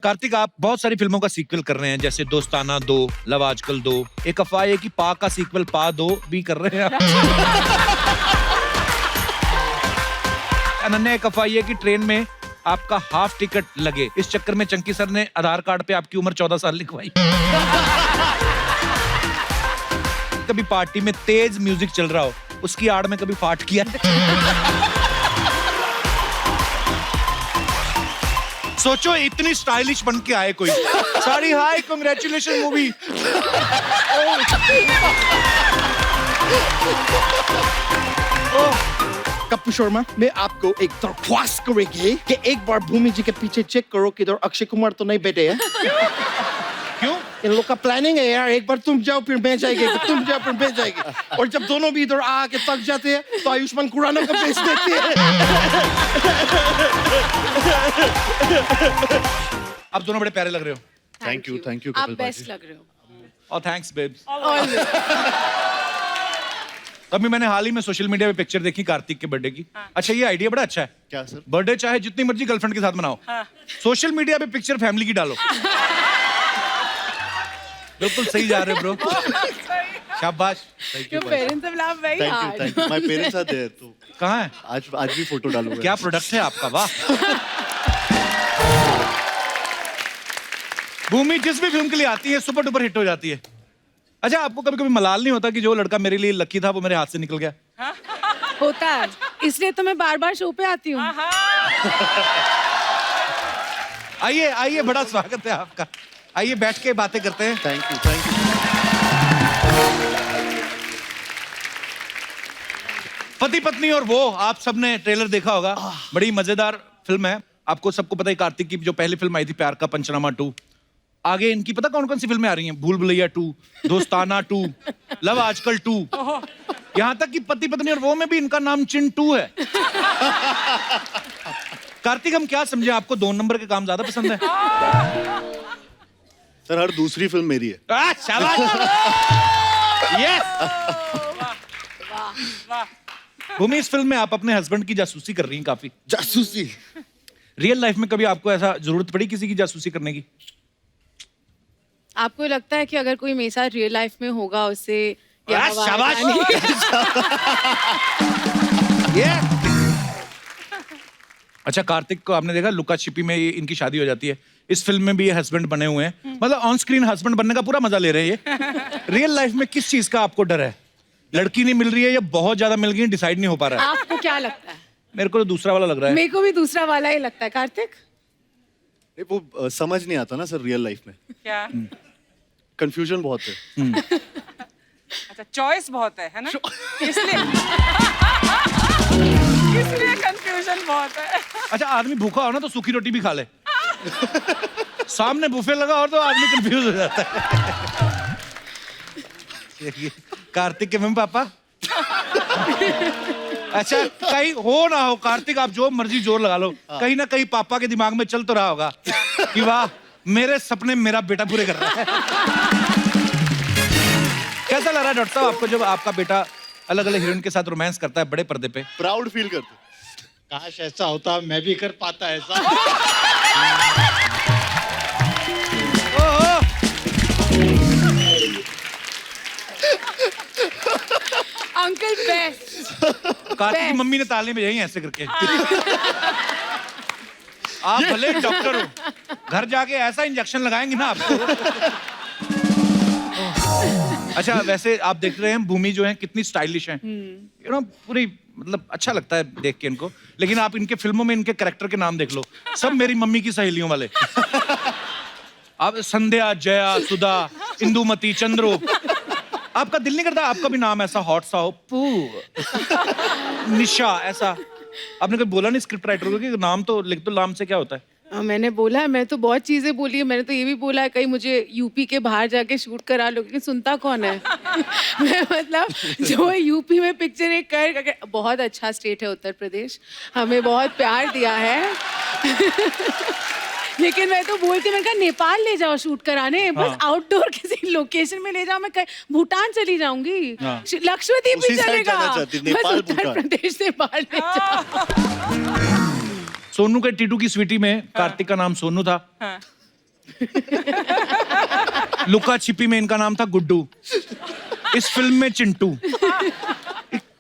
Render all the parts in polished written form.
कार्तिक, आप बहुत सारी फिल्मों का सीक्वल कर रहे हैं, जैसे दोस्ताना 2, लव आजकल 2, एक अफवाह है कि पा का सीक्वल पा 2 भी कर रहे हैं आप। अनन्या, एक अफवाह है कि ट्रेन में आपका हाफ टिकट लगे, इस चक्कर में चंकी सर ने आधार कार्ड पे आपकी उम्र 14 साल लिखवाई। कभी पार्टी में तेज म्यूजिक चल रहा हो, उसकी आड़ में कभी फाट किया? सोचो इतनी स्टाइलिश बन के आए कोई। सॉरी, हाय, कांग्रेचुलेशन मूवी। कप्पू शर्मा, मैं आपको एक दरख्वास्त करेंगे कि एक बार भूमि जी के पीछे चेक करो कि इधर अक्षय कुमार तो नहीं बैठे हैं। क्यों? इन लोग का प्लानिंग है यार, एक बार तुम जाओ फिर मैं जाएगी, तुम जाओ फिर मैं जाएगी, और जब दोनों भी इधर आके थक जाते हैं तो आयुष्मान खुराना को भेज देते हैं। आप दोनों बड़े प्यारे लग रहे हो। थैंक यू आप बेस्ट लग रहे हो। और थैंक्स बेब्स। अभी मैंने हाल ही में सोशल मीडिया पे पिक्चर देखी कार्तिक के बर्थडे की। अच्छा, ये आइडिया बड़ा अच्छा है। क्या सर? बर्थडे चाहे जितनी मर्जी गर्लफ्रेंड के साथ मनाओ, सोशल मीडिया पे पिक्चर फैमिली की डालो। बिल्कुल सही जा रहे हो ब्रो। शाबाश। Your parents have laughed very hard. Thank you. My parents are there, तो कहाँ है? आज भी फोटो डालूंगा। क्या प्रोडक्ट है आपका, वाह। भूमि जिस भी फिल्म के लिए आती है सुपर डुपर हिट हो जाती है। अच्छा, आपको कभी कभी मलाल नहीं होता कि जो लड़का मेरे लिए लकी था वो मेरे हाथ से निकल गया? होता है, इसलिए तो मैं बार-बार शो पे आती हूँ। आइए आइए, बड़ा स्वागत है आपका। आइए बैठ के बातें करते हैं। Thank you. पति पत्नी और वो, आप सबने ट्रेलर देखा होगा। बड़ी मजेदार फिल्म है। आपको सबको पता है कार्तिक की जो पहली फिल्म आई थी प्यार का पंचनामा 2, आगे इनकी पता कौन कौन सी फिल्में आ रही हैं? भूल भुलैया 2, दोस्ताना 2, लव आजकल 2, यहाँ तक कि पति पत्नी और वो में भी इनका नाम चिंटू है। कार्तिक, हम क्या समझे, आपको 2 नंबर के काम ज्यादा पसंद है? सर, हर दूसरी फिल्म मेरी है। शाबाश। यस। भूमि, इस फिल्म में आप अपने हस्बैंड की जासूसी कर रही हैं काफी। जासूसी? रियल लाइफ में कभी आपको ऐसा जरूरत पड़ी किसी की जासूसी करने की? आपको लगता है कि अगर कोई मेरे साथ रियल लाइफ में होगा उससे शाबाश। अच्छा, कार्तिक को आपने देखा लुका छिपी में इनकी शादी हो जाती है, इस फिल्म में भी ये हस्बैंड बने हुए हैं। मतलब ऑन स्क्रीन हस्बैंड बनने का पूरा मजा ले रहे हैं ये। रियल लाइफ में किस चीज का आपको डर है? लड़की नहीं मिल रही है या बहुत ज्यादा मिल गई, डिसाइड नहीं हो पा रहा है? आपको क्या लगता है? मेरे को तो दूसरा वाला लग रहा है। मेरे को भी दूसरा वाला ही लगता है। कार्तिक, वो समझ नहीं आता ना सर रियल लाइफ में। क्या? कंफ्यूजन बहुत है। अच्छा, चॉइस बहुत है ना? इसलिए कंफ्यूजन बहुत है। अच्छा, आदमी भूखा हो ना तो सूखी रोटी भी खा ले। सामने बुफे लगा और तो आदमी कंफ्यूज हो जाता है। कार्तिक के मम्मी पापा। अच्छा, कहीं हो ना हो कार्तिक, आप जो मर्जी जोर लगा लो, कहीं ना कहीं पापा के दिमाग में चल तो रहा होगा कि वाह, मेरे सपने मेरा बेटा पूरे कर रहा है। कैसा लग रहा है डॉक्टर साहब आपको जब आपका बेटा अलग अलग हीरोइन के साथ रोमांस करता है बड़े पर्दे पे? प्राउड फील करते? काश ऐसा होता, मैं भी कर पाता ऐसा। Uncle best. कार्तिक की मम्मी ने ताली में यही ऐसे करके। आप भले डॉक्टर हो, घर जाके ऐसा इंजेक्शन लगाएंगे ना आपको। अच्छा, वैसे आप देख रहे हैं भूमि जो है कितनी स्टाइलिश है, यू नो, पूरी मतलब अच्छा लगता है देख के इनको। लेकिन आप इनके फिल्मों में इनके कैरेक्टर के नाम देख लो, सब मेरी मम्मी की सहेलियों वाले। आप संध्या, जया, सुधा, इंदुमती, चंद्रो। आपका दिल नहीं करता आपका भी नाम ऐसा हॉट सा हो? पू, निशा, ऐसा? आपने कभी बोला नहीं स्क्रिप्ट राइटर को कि नाम तो लिख दो, नाम से क्या होता है? मैंने बोला है, मैं तो बहुत चीजें बोली है। मैंने तो ये भी बोला है कहीं मुझे यूपी के बाहर जाके शूट करा लो, लेकिन सुनता कौन है? मैं मतलब जो यूपी में पिक्चर एक कर, बहुत अच्छा स्टेट है उत्तर प्रदेश, हमें बहुत प्यार दिया है। लेकिन मैं तो बोलती, मैंने कहा नेपाल ले जाओ शूट कराने, बस आउटडोर किसी लोकेशन में ले जाओ। मैं भूटान चली जाऊंगी, लक्षद्वीप भी चलेगा, बस उत्तर प्रदेश से बाहर ले जाओ। सोनू के टीटू की स्वीटी में कार्तिक का नाम सोनू था। लुका छिपी में इनका नाम था गुड्डू, इस फिल्म में चिंटू।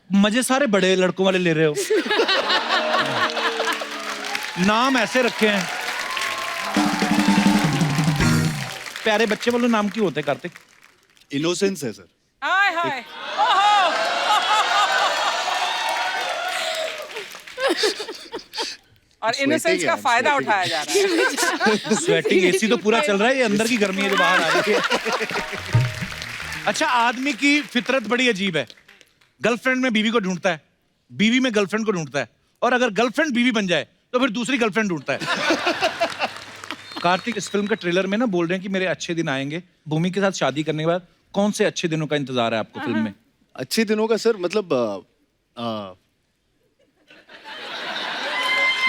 मजे सारे बड़े लड़कों वाले ले रहे हो, नाम ऐसे रखे हैं। प्यारे बच्चे वाले नाम क्यों होते हैं कार्तिक? इनोसेंस है सर। हाय हाय और इनोसेंस का फायदा उठाया जा रहा है। स्वेटिंग, एसी तो पूरा चल रहा है, ये अंदर की गर्मी है जो बाहर आ रही है। अच्छा, आदमी की फितरत बड़ी अजीब है। गर्लफ्रेंड में बीवी को ढूंढता है, बीवी में गर्लफ्रेंड को ढूंढता है, और अगर गर्लफ्रेंड बीवी बन जाए तो फिर दूसरी गर्लफ्रेंड ढूंढता है। कार्तिक इस फिल्म के ट्रेलर में ना बोल रहे हैं कि मेरे अच्छे दिन आएंगे। भूमि के साथ शादी करने के बाद कौन से अच्छे दिनों का इंतजार है आपको फिल्म में? अच्छे दिनों का सर मतलब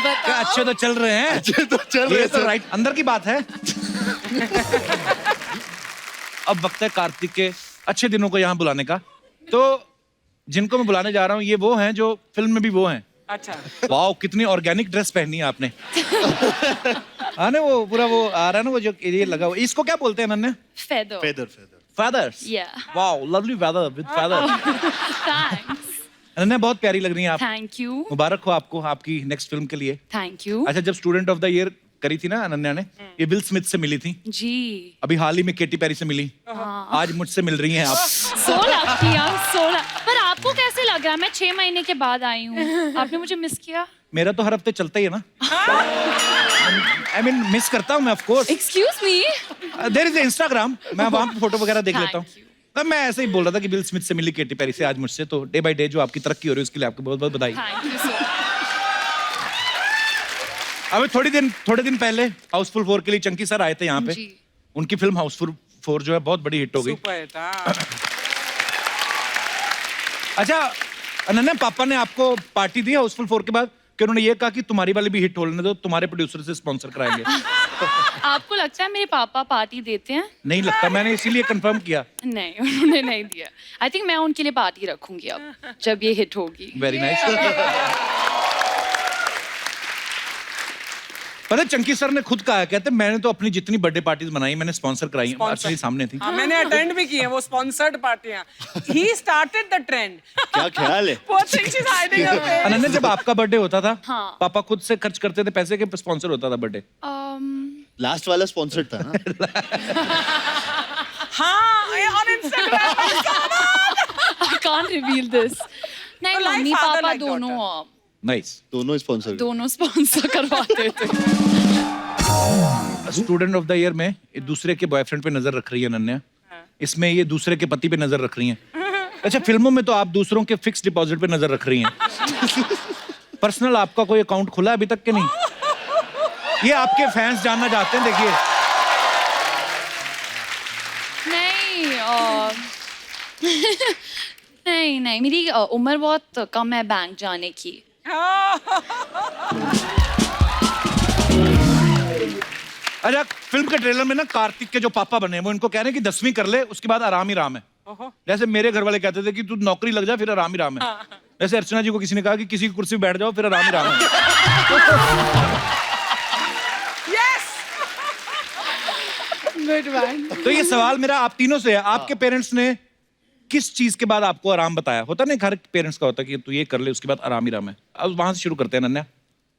क्या अच्छे तो चल रहे हैं, अच्छे तो चल रहे ये हैं तो सर। राइट अंदर की बात है। अब वक्त है कार्तिक के अच्छे दिनों को यहाँ बुलाने का। तो जिनको मैं बुलाने जा रहा हूँ ये वो हैं जो फिल्म में भी वो हैं। अच्छा, वाओ, कितनी ऑर्गेनिक ड्रेस पहनी है आपने। हाँ ना, वो पूरा वो आ रहा है ना, वो जो ये लगा हुआ, इसको क्या बोलते हैं Ananya? Feather. Feather feather. Feathers. Yeah. Wow, lovely feather with feather. Thanks. Ananya बहुत प्यारी लग रही हैं आप। Thank you. मुबारक हो आपको आपकी नेक्स्ट फिल्म के लिए। Thank you. अच्छा, जब स्टूडेंट ऑफ द ईयर करी थी ना अनन्या ने, ये विल स्मिथ से मिली थी, जी। अभी हाल ही में केटी पेरी से मिली, आज मुझसे मिल रही हैं आप। So lucky, I'm so lucky. पर आपको कैसे लग रहा है? मैं 6 महीने के बाद आई हूँ। आपने मुझे मिस किया? मेरा तो हर हफ्ते चलता ही है ना। आई मीन मिस करता हूँ मैं, of course. Excuse me. There is Instagram, मैं वहां पे फोटो वगैरह देख लेता हूँ। Thank you. तब मैं ऐसे ही बोल रहा था कि विल स्मिथ से मिली केटी पेरी से आज मुझसे, तो डे बाय डे जो आपकी तरक्की हो रही है उसके लिए आपको बहुत बहुत बधाई। Thank you so much. अभी थोड़े दिन पहले हाउसफुल 4 के लिए चंकी सर आए थे यहाँ पे। जी। उनकी फिल्म हाउसफुल 4 जो है बहुत बड़ी हिट हो गई। Super hit. हाँ। अच्छा अनन्या, पापा ने आपको पार्टी दी हाउसफुल 4 के बाद कि उन्होंने ये कहा कि तुम्हारी वाली भी हिट होने दो, तुम्हारे प्रोड्यूसर से स्पॉन्सर कराएंगे? आपको लगता है मेरे पापा पार्टी देते हैं? नहीं लगता, मैंने इसीलिए कंफर्म किया। नहीं, उन्होंने नहीं दिया। आई थिंक मैं उनके लिए पार्टी रखूंगी अब जब ये हिट होगी। Very nice. पता है, चंकी सर ने खुद कहा, कहते मैंने तो अपनी जितनी बर्थडे पार्टीज बनाई मैंने स्पॉन्सर कराई, एक्चुअली सामने थी। हाँ, मैंने अटेंड भी की है वो स्पॉन्सर्ड पार्टियां। He started the trend. क्या ख्याल है? Poor thing, she's hiding her face. Ananya, जब आपका बर्थडे होता था, हाँ। पापा खुद से खर्च करते थे पैसे के स्पॉन्सर होता था बर्थडे? लास्ट वाला स्पॉन्सर्ड था ना। हाँ, ये on Instagram. I can't reveal this. नहीं, So like मम्मी father, पापा like दोनों नाइस। दोनों स्पॉन्सर। दोनों स्पॉन्सर करवाते थे। स्टूडेंट ऑफ द ईयर में एक दूसरे के बॉयफ्रेंड पे नजर रख रही है अनन्या, इसमें ये दूसरे के पति पे नजर रख रही हैं। अच्छा, फिल्मों में तो आप दूसरों के फिक्स डिपॉजिट पे नजर रख रही हैं। पर्सनल आपका कोई अकाउंट खुला अभी तक के नहीं? ये आपके फैंस जानना चाहते हैं, देखिए। नहीं नहीं, मेरी उम्र बहुत कम है बैंक जाने की। अच्छा, फिल्म के ट्रेलर में ना कार्तिक के जो पापा बने वो इनको कह रहे हैं कि 10वीं कर ले, उसके बाद आराम ही राम है। जैसे मेरे घर वाले कहते थे कि तू नौकरी लग जा फिर आराम ही राम है। जैसे अर्चना जी को किसी ने कहा कि किसी की कुर्सी पे बैठ जाओ फिर आराम ही राम है। Yes. Good one. तो ये सवाल मेरा आप तीनों से है, आपके पेरेंट्स ने किस चीज के बाद आपको आराम बताया? होता नहीं, हर पेरेंट्स का होता है कि तू ये कर ले उसके बाद आराम ही राम है। अब वहां से शुरू करते हैं अनन्या,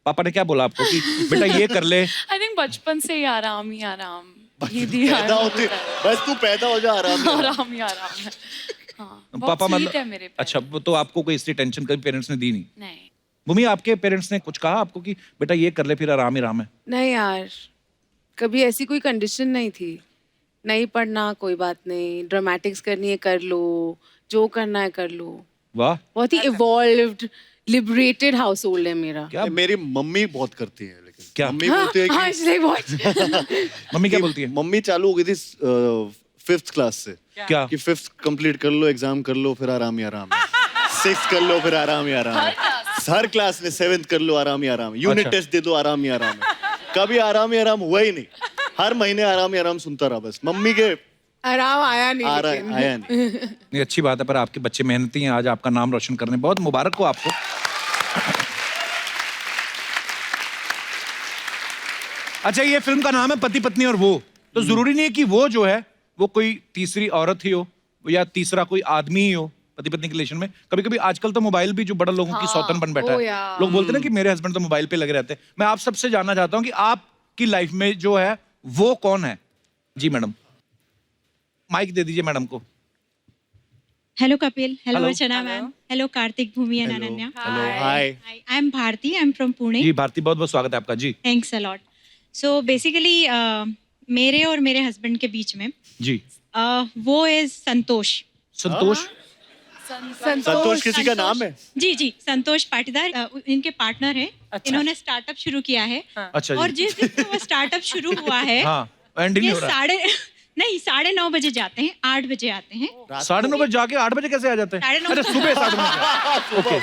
पापा ने क्या बोला आपको कि बेटा ये कर ले? आई थिंक बचपन से ही आराम ही आराम। ये दिया पैदा होते बस तू पैदा हो जा, आराम से। आराम ही आराम है। हाँ, पापा बहुत sweet है मेरे parents। अच्छा, वो तो आपको कोई इसलिए टेंशन कभी पेरेंट्स ने दी नहीं? नहीं। भूमि, आपके पेरेंट्स ने कुछ कहा आपको कि बेटा ये कर ले फिर आराम ही राम है? नहीं यार, कभी ऐसी कोई कंडीशन नहीं थी। नहीं पढ़ना कोई बात नहीं, ड्रामेटिक्स करनी है कर लो, जो करना है कर लो। वाह, बहुत ही इवॉल्व्ड लिबरेटेड हाउस होल्ड है मेरा। क्या मेरी मम्मी बहुत करती है, लेकिन क्या? मम्मी बोलती है हाँ, कि इसलिए बहुत। मम्मी क्या बोलती है? मम्मी चालू हो गई थी 5th क्लास से क्या? कि 5th कंप्लीट कर लो, एग्जाम कर लो, फिर आराम ही आराम है। 6th कर लो, फिर आराम ही आराम है। हर क्लास में 7th कर लो, आराम ही आराम है। यूनिट अच्छा। टेस्ट दे दो, आराम ही आराम है। कभी आराम ही आराम हुआ ही नहीं। हर महीने आराम ही आराम सुनता रहा बस। मम्मी के आराम आया नहीं, लेकिन। आया नहीं। नहीं, अच्छी बात है, पर आपके बच्चे मेहनती हैं, आज आपका नाम रोशन करने बहुत मुबारक हो आपको। अच्छा, ये फिल्म का नाम है पति पत्नी और वो। तो जरूरी नहीं है कि वो जो है वो कोई तीसरी औरत ही हो या तीसरा कोई आदमी ही हो पति पत्नी के रिलेशन में। कभी कभी आजकल तो मोबाइल भी जो बड़ा लोगों की सौतन बन बैठा ओ है। यार। लोग बोलते हैं ना कि मेरे हस्बैंड तो मोबाइल पे लगे रहते हैं। मैं आप सबसे जानना चाहता हूँ कि आपकी लाइफ में जो है वो कौन है। जी मैडम, माइक दे दीजिए मैडम को। Hello Kapil. Hello Hello. Archana ma'am. Hello Karthik, Bhumi and Ananya. Hello hi Hi. I'm Bharti. I'm from Pune. जी भारती, बहुत बहुत स्वागत है आपका। जी Thanks a lot. So basically मेरे और मेरे हस्बैंड के बीच में जी वो इज संतोष. संतोष। संतोष किसी का नाम है? जी जी, संतोष पाटीदार इनके पार्टनर हैं. इन्होंने स्टार्टअप शुरू किया है. अच्छा और जी। जिस दिन से वो स्टार्टअप शुरू हुआ है हाँ, एंडिंग ये नहीं हो रहा। 9:30 बजे जाते हैं, 8 बजे आते हैं. 9:30 बजे जाके 8 बजे कैसे आ जाते हैं? 9:30 अरे सुबह 9:30 ओके।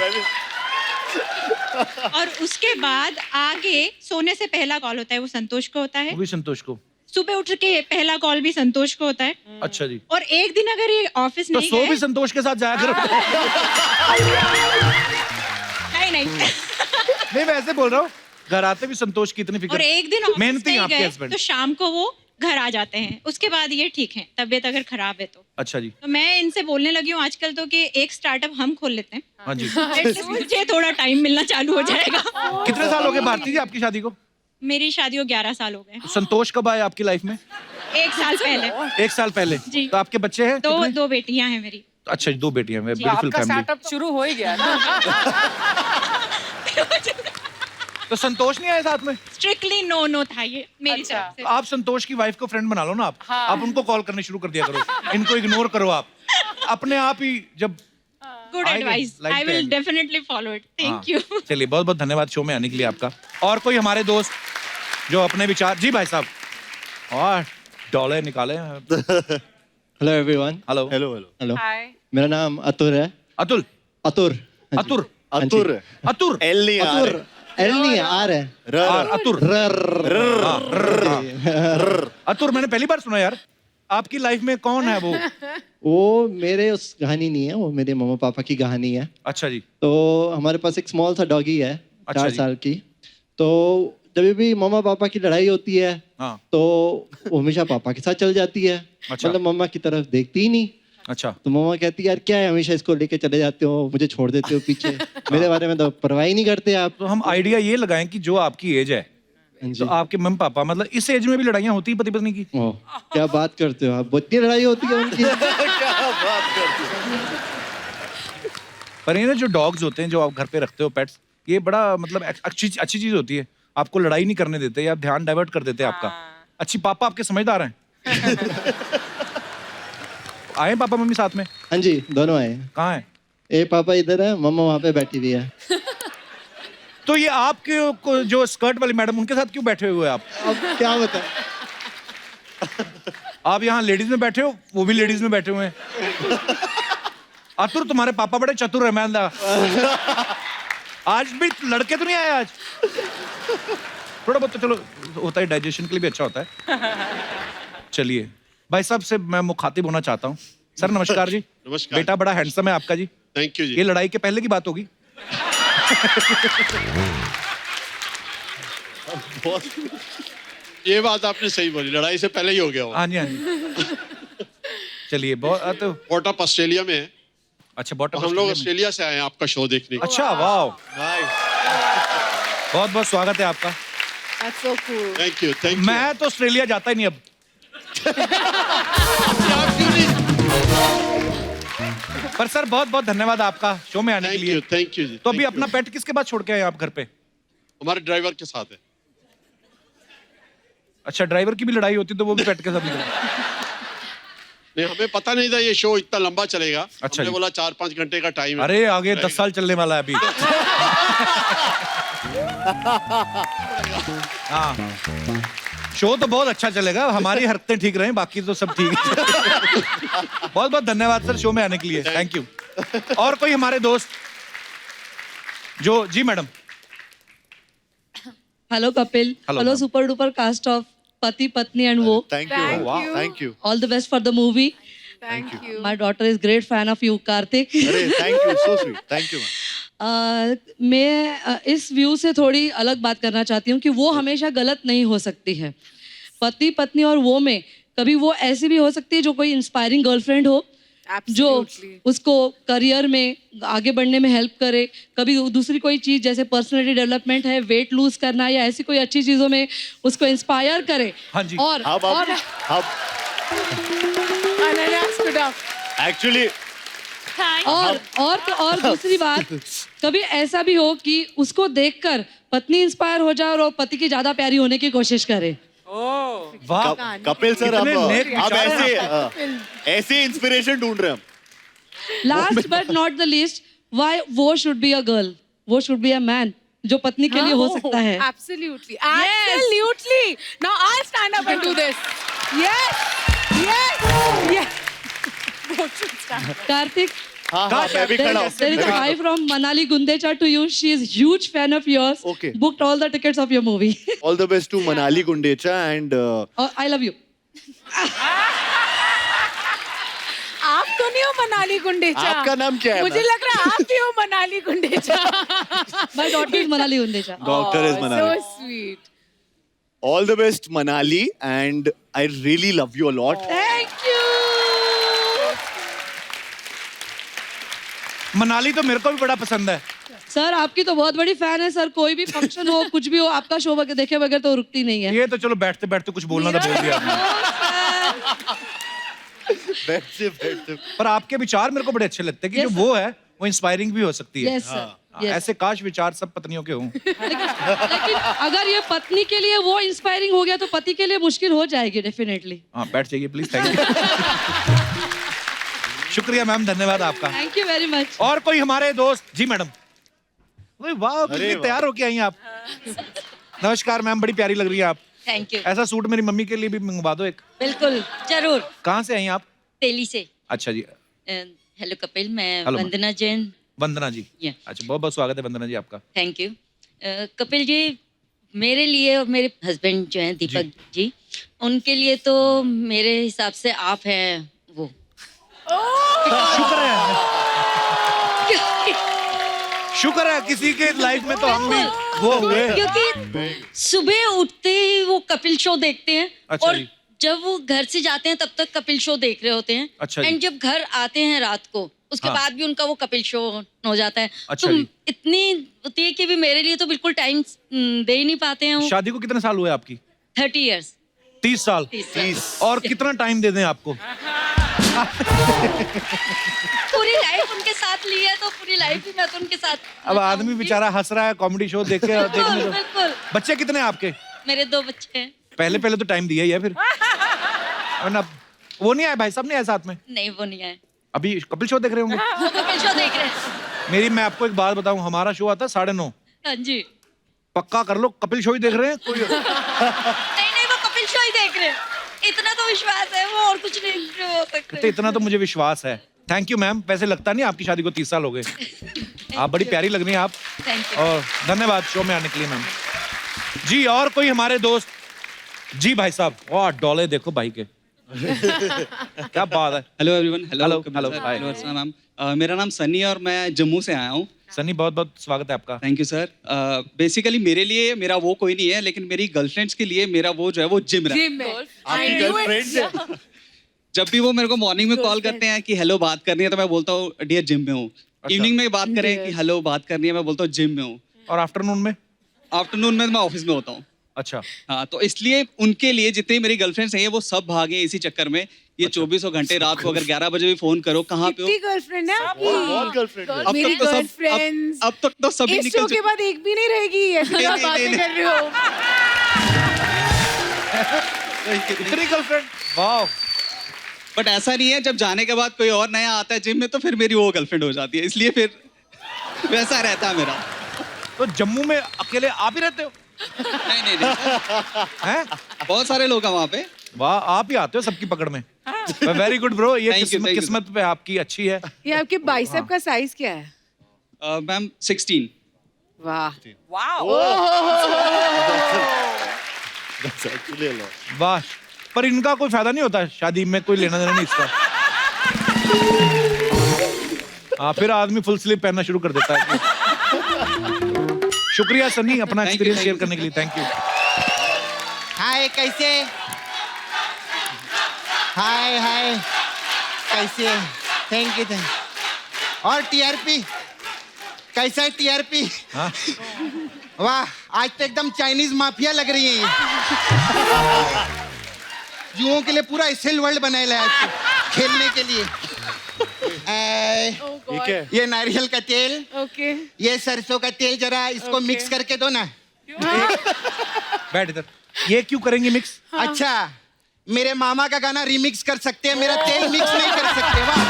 और उसके बाद आगे सोने से पहला कॉल होता है वो संतोष को होता है. वो भी संतोष को। सुबह उठ के पहला कॉल भी संतोष को होता है. अच्छा जी। और एक दिन अगर ये ऑफिस तो नहीं सो गए, भी संतोष के साथ जाया करो। नहीं नहीं मैं ऐसे बोल रहा हूँ, घर आते भी संतोष की इतनी और फिक्र। एक दिन ऑफिस मेहनती हैं नहीं आपके गए हस्बैंड। तो शाम को वो घर आ जाते हैं. उसके बाद ये ठीक है, तबीयत अगर खराब है तो. अच्छा जी। तो मैं इनसे बोलने लगी हूँ आजकल तो कि एक स्टार्टअप हम खोल लेते हैं. हाँ जी। Atleast मुझे थोड़ा टाइम मिलना चालू हो जाएगा. कितने साल हो गए भारती जी आपकी शादी को? मेरी शादी को 11 साल हो गए. तो संतोष कब आए आपकी लाइफ में? 1 साल पहले. 1 साल पहले। जी। तो आपके बच्चे हैं? कितने? 2 बेटियां हैं मेरी. अच्छा जी, 2 बेटियां हैं। ब्यूटीफुल आपका फैमिली। स्टार्टअप शुरू हो ही गया ना. तो संतोष नहीं आए साथ में? स्ट्रिक्टली नो था ये मेरी अच्छा। तरफ से. तो आप संतोष की वाइफ को फ्रेंड बना लो ना आप। आप उनको कॉल करने शुरू कर दिया करो, इनको इग्नोर करो आप। अपने आप ही जब गुड आएंगे, एडवाइस. लाइफ आई पे विल आएंगे। Definitely follow it. हाँ। Thank you. चलिए, बहुत बहुत धन्यवाद शो में आने के लिए आपका। और कोई हमारे दोस्त जो अपने विचार। जी भाई साहब, और डॉलर निकाले हैं। Hello everyone. Hello hello hello hello. Hi. मेरा नाम अतुर है. अतुल। अतुर. हाँ जी. अतुर। अतुर अतुर। एल नहीं आ अतुर. एल नहीं है, आर है. और अतुर। अतुर मैंने पहली बार सुना यार। आपकी लाइफ में कौन है वो? वो मेरे उस कहानी नहीं है, वो मेरे मम्मा पापा की कहानी है. अच्छा जी। तो हमारे पास एक स्मॉल सा डॉगी है, अच्छा 4 जी। साल की. तो जब भी मम्मा पापा की लड़ाई होती है हाँ। तो वो हमेशा पापा के साथ चल जाती है. अच्छा। मतलब मम्मा की तरफ देखती ही नहीं. अच्छा। तो मम्मा कहती है यार क्या है, हमेशा इसको लेके चले जाते हो, मुझे छोड़ देते हो पीछे. मेरे बारे में तो परवाह ही नहीं करते आप. तो हम आइडिया ये लगाएं कि जो आपकी एज है, हाँ जी. तो आपके मम्मी पापा, मतलब इस एज में भी लड़ाइयाँ होती हैं पति पत्नी की? ओह, क्या बात करते हो आप, इतनी लड़ाई होती है उनकी. पर ये ना जो डॉग्स होते हैं जो आप घर पे रखते हो पेट्स, ये बड़ा मतलब अच्छी चीज होती है। आपको लड़ाई नहीं करने देते या ध्यान डाइवर्ट कर देते हैं आपका। अच्छी पापा आपके समझदार हैं। आए पापा मम्मी साथ में? हाँ जी, दोनों आए. कहाँ है? ए पापा इधर है, मम्मा वहाँ पे बैठी हुई है. तो ये आपके जो स्कर्ट वाली मैडम, उनके साथ क्यों बैठे हुए आप? अब क्या बताएं. आप यहाँ लेडीज में बैठे हो, वो भी लेडीज में बैठे हुए हैं। अतुर तुम्हारे पापा बड़े चतुर है, मैं आज भी लड़के तो नहीं आए आज? थोड़ा बहुत तो चलो होता है, डाइजेशन के लिए भी अच्छा होता है। चलिए भाई साहब से मैं मुखातिब होना चाहता हूँ। सर नमस्कार जी। नमस्कार। बेटा बड़ा हैंडसम है आपका जी। थैंक यू जी। ये लड़ाई के पहले की बात होगी। ये बात आपने सही बोली, लड़ाई से पहले ही हो गया हो। हाँ जी हाँ जी। चलिए बहुत तो बॉटअप ऑस्ट्रेलिया में है। अच्छा बॉटम। हम लोग ऑस्ट्रेलिया से आए हैं आपका शो देखने। अच्छा वाह, बहुत बहुत स्वागत है आपका। That's so cool. Thank you thank you. मैं तो ऑस्ट्रेलिया जाता ही नहीं अब। पर सर बहुत बहुत धन्यवाद आपका शो में आने के लिए। थैंक यू जी। तो अभी अपना पेट किसके पास छोड़ के आए आप घर पे? हमारे ड्राइवर के साथ है। अच्छा, ड्राइवर की भी लड़ाई होती तो वो भी पेट के साथ निकल। नहीं, हमें पता नहीं था ये शो इतना लंबा चलेगा। अच्छा हमने जी। बोला 4-5 घंटे का टाइम है। अरे आगे 10 साल चलने वाला है अभी। हाँ, शो तो बहुत अच्छा चलेगा, हमारी हरकतें ठीक रहें, बाकी तो सब ठीक है। बहुत बहुत धन्यवाद सर शो में आने के लिए। Thank you. और कोई हमारे दोस्त जो? जी madam. Hello Kapil. Hello, hello ma'am. Super duper cast of Pati Patni and Woh. Thank Thank you you. Thank you. All the best for the movie. Thank you. My daughter is great fan of you Kartik. अरे thank you, so sweet. Thank you. मैं इस view से थोड़ी अलग बात करना चाहती हूँ कि वो हमेशा गलत नहीं हो सकती है. पति पत्नी और वो में कभी वो ऐसी भी हो सकती है जो कोई इंस्पायरिंग गर्लफ्रेंड हो जो उसको करियर में आगे बढ़ने में हेल्प करे, कभी दूसरी कोई चीज जैसे पर्सनालिटी डेवलपमेंट है, वेट लूज करना या ऐसी कोई अच्छी चीजों में उसको इंस्पायर करे। हाँ जी। और एक्चुअली और दूसरी बात, कभी ऐसा भी हो कि उसको देखकर पत्नी इंस्पायर हो जाए और वो पति की ज्यादा प्यारी होने की कोशिश करे। वाह कपिल सर, कितने नेक आप विचार ऐसे इंस्पिरेशन ढूंढ रहे हैं हम। Last but not the least, why वो शुड बी अ गर्ल, वो शुड बी अ मैन जो पत्नी के लिए हो सकता है। Absolutely. Absolutely. Now I'll stand up and do this. Yes. Yes. Yes. Kartik, हाँ, मैं भी खड़ा हूँ। there is a hi from Manali Gundecha to you. She is huge fan of yours. Okay. Booked all the tickets of your movie. All the best to Manali Gundecha and I love you. आप तो नहीं हो मनाली गुंडेचा। आपका नाम क्या है? मुझे लग रहा है आप भी हो Manali Gundecha. My daughter is Manali Gundecha. Doctor is Manali. So sweet. All the best Manali and I really love you a lot. Thank you. Manali तो मेरे को भी बड़ा पसंद है। सर आपकी तो बहुत बड़ी फैन है सर, कोई भी फंक्शन हो कुछ भी हो आपका शो देखे बगैर तो रुकती नहीं है। ये तो चलो बैठते बैठते कुछ बोलना था, बोल दिया आपने। बैठते पर आपके विचार मेरे को बड़े अच्छे लगते हैं कि जो वो है वो इंस्पायरिंग भी हो सकती है। Yes, sir. हाँ, Yes. ऐसे काश विचार सब पत्नियों के हों। लेकिन अगर ये पत्नी के लिए वो इंस्पायरिंग हो गया तो पति के लिए मुश्किल हो जाएगी डेफिनेटली। हाँ बैठ जाइए प्लीज, थैंक यू। शुक्रिया मैम, धन्यवाद आपका। Thank you very much. और कोई हमारे दोस्त? जी मैडम। वाह कितनी तैयार होके आई हैं आप। नमस्कार मैम, बड़ी प्यारी लग रही है आप। Thank you. ऐसा सूट मेरी मम्मी के लिए भी मंगवा दो एक। बिल्कुल जरूर। कहाँ से आई आप? दिल्ली से। अच्छा जी। हेलो कपिल, मैं Hello, वंदना जैन। वंदना जी। Yeah. अच्छा, बहुत बहुत स्वागत है वंदना जी आपका। Thank you. कपिल जी, मेरे लिए और मेरे हस्बैंड जो हैं दीपक जी, उनके लिए तो मेरे हिसाब से आप हैं वो। शुक्र है, शुक्र है किसी के लाइफ में तो हम भी वो हुए। क्योंकि सुबह उठते ही वो कपिल शो देखते हैं। अच्छा और जी। जब वो घर से जाते हैं तब तक कपिल शो देख रहे होते हैं। अच्छा जी। एंड जब घर आते हैं रात को उसके हाँ। बाद भी उनका वो कपिल शो हो जाता है। अच्छा तो जी। इतनी होती है कि भी मेरे लिए तो बिल्कुल टाइम दे ही नहीं पाते हैं वो। शादी को कितने साल हुए आपकी? 30 इयर्स। 30 साल। 30 और कितना टाइम दे दें आपको? पूरी लाइफ उनके साथ ली है तो पूरी लाइफ ही मैं तो उनके साथ। अब आदमी बेचारा हंस रहा है कॉमेडी शो देख के। देखने तो। बिल्कुल। बच्चे कितने हैं आपके? मेरे 2 बच्चे हैं। पहले पहले तो टाइम दिया ही है फिर। वरना वो नहीं आए, भाई साहब नहीं आए साथ में? नहीं वो नहीं आए, अभी कपिल शो देख रहे होंगे। वो कपिल शो देख रहे हैं। मैं आपको एक बात बताऊं, हमारा शो आता है 9:30। हाँ जी। पक्का कर लो, कपिल शो ही देख रहे हैं कोई। नहीं वो कपिल शो ही देख रहे हैं, इतना तो विश्वास है, वो और कुछ नहीं हो सकता। तो इतना तो मुझे विश्वास है। Thank you ma'am. वैसे लगता नहीं आपकी शादी को 30 साल हो गए। आप बड़ी प्यारी लग रही हैं आप। Thank you. और धन्यवाद शो में आने के लिए मैम जी। और कोई हमारे दोस्त? जी भाई साहब। वाह डॉले देखो भाई के। क्या बात है। Hello everyone. हेलो हेलो हाय। मैम, मेरा नाम सनी और मैं जम्मू से आया हूँ। सनी बहुत बहुत स्वागत है आपका। Thank you sir. बेसिकली मेरे लिए मेरा वो कोई नहीं है, लेकिन मेरी गर्लफ्रेंड्स के लिए मेरा वो जो है वो जिम है। आपकी गर्लफ्रेंड है? जब भी वो मेरे को मॉर्निंग में कॉल करते हैं कि हेलो बात करनी है तो मैं बोलता हूँ डियर जिम में हूँ। इवनिंग में बात करें कि हेलो बात करनी है, मैं बोलता हूँ जिम में हूँ। और आफ्टरनून में? आफ्टरनून में मैं ऑफिस में होता हूँ। अच्छा। हाँ, तो इसलिए उनके लिए जितनी मेरी गर्लफ्रेंड्स हैं वो सब भागे इसी चक्कर में। ये 24 घंटे रात को अगर 11 बजे भी फोन करो कहाँ पे हो। कितनी गर्लफ्रेंड है आपकी? बहुत गर्लफ्रेंड है। मेरी गर्लफ्रेंड्स अब तक तो सभी इस निकल शो के बाद एक भी नहीं रहेगी। ऐसी आप बातें कर रहे हो। इतनी गर्लफ्रेंड? वाह। बट ऐसा नहीं है, जब जाने के बाद कोई और नया आता है जिम में तो फिर मेरी वो गर्लफ्रेंड हो जाती है, इसलिए फिर वैसा रहता है मेरा। तो जम्मू में अकेले आप ही रहते हो? नहीं हैं? बहुत सारे लोग हैं वहाँ पे। वाह, आप ही आते हो सबकी पकड़ में। Very good bro. ये Thank you. किस्मत पे आपकी अच्छी है। ये आपके बाइसेप का साइज क्या है? मैम 16। वाह That's actually a lot. वाह। पर इनका कोई फायदा नहीं होता शादी में, कोई लेना देना नहीं इसका। हाँ, फिर आदमी फुल स्लीव पहनना शुरू कर देता है। शुक्रिया सनी अपना एक्सपीरियंस शेयर करने के लिए। Thank you. हाय कैसे हाय हाय कैसे है? थैंक यू और टीआरपी कैसा है टीआरपी? हाँ? वाह आज तो एकदम चाइनीज माफिया लग रही है ये। युवाओं के लिए पूरा एसएल वर्ल्ड बनाया है खेलने के लिए। ठीक है। ये नारियल का तेल, ओके ये सरसों का तेल, जरा इसको मिक्स करके दो ना। बैठ इधर। ये क्यों करेंगे मिक्स? अच्छा मेरे मामा का गाना रिमिक्स कर सकते हैं, मेरा तेल मिक्स नहीं कर सकते। वाह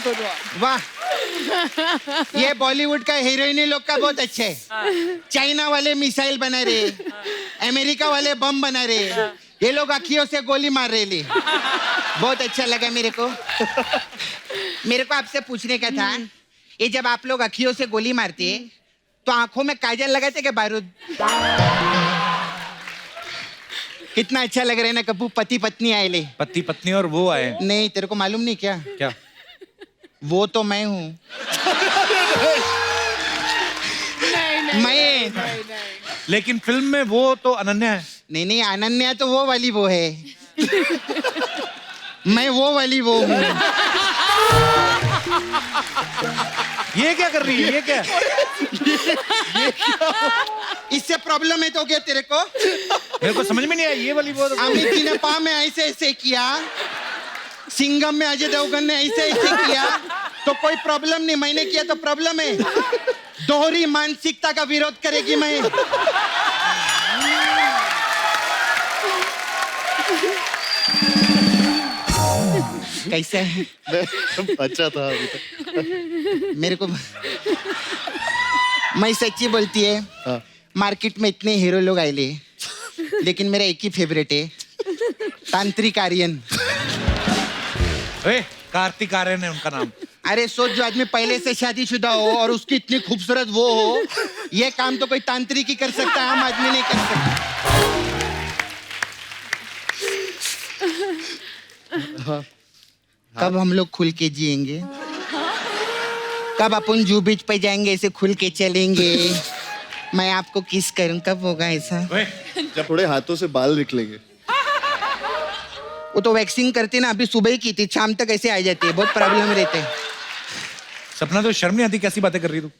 गुड वन। वाह ये बॉलीवुड का हीरोइनी लोग का बहुत अच्छा है। चाइना वाले मिसाइल बना रहे, अमेरिका वाले बम बना रहे, ये लोग अखियों से गोली मार रहे ले। बहुत अच्छा लगा मेरे को। मेरे को आपसे पूछने का था, ये जब आप लोग अखियों से गोली मारते तो आंखों में काजल लगाते क्या बारूद? कितना अच्छा लग रहा है ना कपूर, पति पत्नी आए ले। पति पत्नी और वो आए? नहीं तेरे को मालूम नहीं क्या? क्या? वो तो मैं हूँ। मैं लेकिन फिल्म में वो तो अनन्या है। नहीं नहीं अनन्या तो वो वाली वो है। मैं वो वाली वो हूँ। ये क्या कर रही है? ये क्या? इससे प्रॉब्लम है तो क्या तेरे को? मेरे को समझ में नहीं आया ये वाली वो। अमित जी ने पा में ऐसे ऐसे किया, सिंघम में अजय देवगन ने ऐसे ऐसे किया, तो कोई प्रॉब्लम नहीं। मैंने किया तो प्रॉब्लम है। दोहरी मानसिकता का विरोध करेगी मैं। कैसे है? अच्छा था अभी तक। मेरे को मैं सच्ची बोलती है, हाँ। मार्केट में इतने हीरो लोग आए ले, लेकिन मेरा एक ही फेवरेट है, तांत्रिक आर्यन। कार्तिक आर्यन है उनका नाम। अरे सोच, जो आदमी पहले से शादीशुदा हो और उसकी इतनी खूबसूरत वो हो, ये काम तो कोई तांत्रिक ही कर सकता है, आम आदमी नहीं कर सकता। कब हम लोग खुल के जिएंगे? कब अपन जू बीच पे जाएंगे, ऐसे खुल के चलेंगे, मैं आपको किस करूं? कब होगा ऐसा? जब थोड़े हाथों से बाल निकलेंगे। वो तो वैक्सिंग करते ना, अभी सुबह ही की थी, शाम तक ऐसे आ जाती है, बहुत प्रॉब्लम रहते हैं। सपना तो शर्म नहीं आती, कैसी बातें कर रही तू?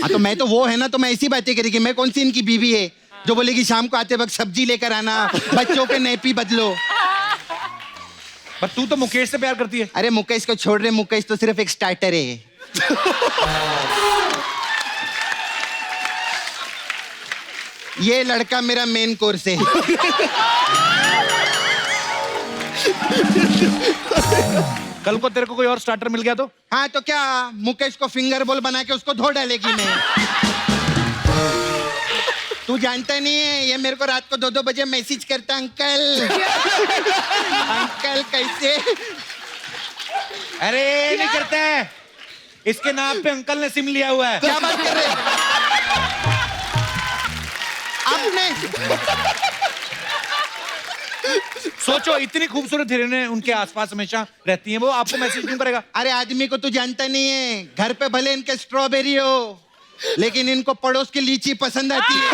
हाँ तो मैं तो वो है ना, तो मैं ऐसी बातें करेगी। मैं कौन सी इनकी बीवी है जो बोलेगी शाम को आते वक्त सब्जी लेकर आना, बच्चों के नैपी बदलो। पर तू तो मुकेश से प्यार करती है। अरे मुकेश को छोड़ रहे, मुकेश तो सिर्फ एक स्टार्टर है। ये लड़का मेरा मेन कोर्स है। कल को तेरे को कोई और स्टार्टर मिल गया तो? हाँ तो क्या, मुकेश को फिंगर बोल बना के उसको धो डालेगी मैं। तू जानता नहीं है, ये मेरे को रात को 2-2 बजे मैसेज करता, अंकल अंकल कैसे? अरे नहीं करता है, इसके नाम पे अंकल ने सिम लिया हुआ है। क्या बात कर रहे हैं आपने? सोचो, इतनी खूबसूरत हिरने उनके आसपास हमेशा रहती हैं, वो आपको मैसेज क्यों करेगा? अरे आदमी को तू जानता नहीं है, घर पे भले इनके स्ट्रॉबेरी हो, लेकिन इनको पड़ोस की लीची पसंद आती है।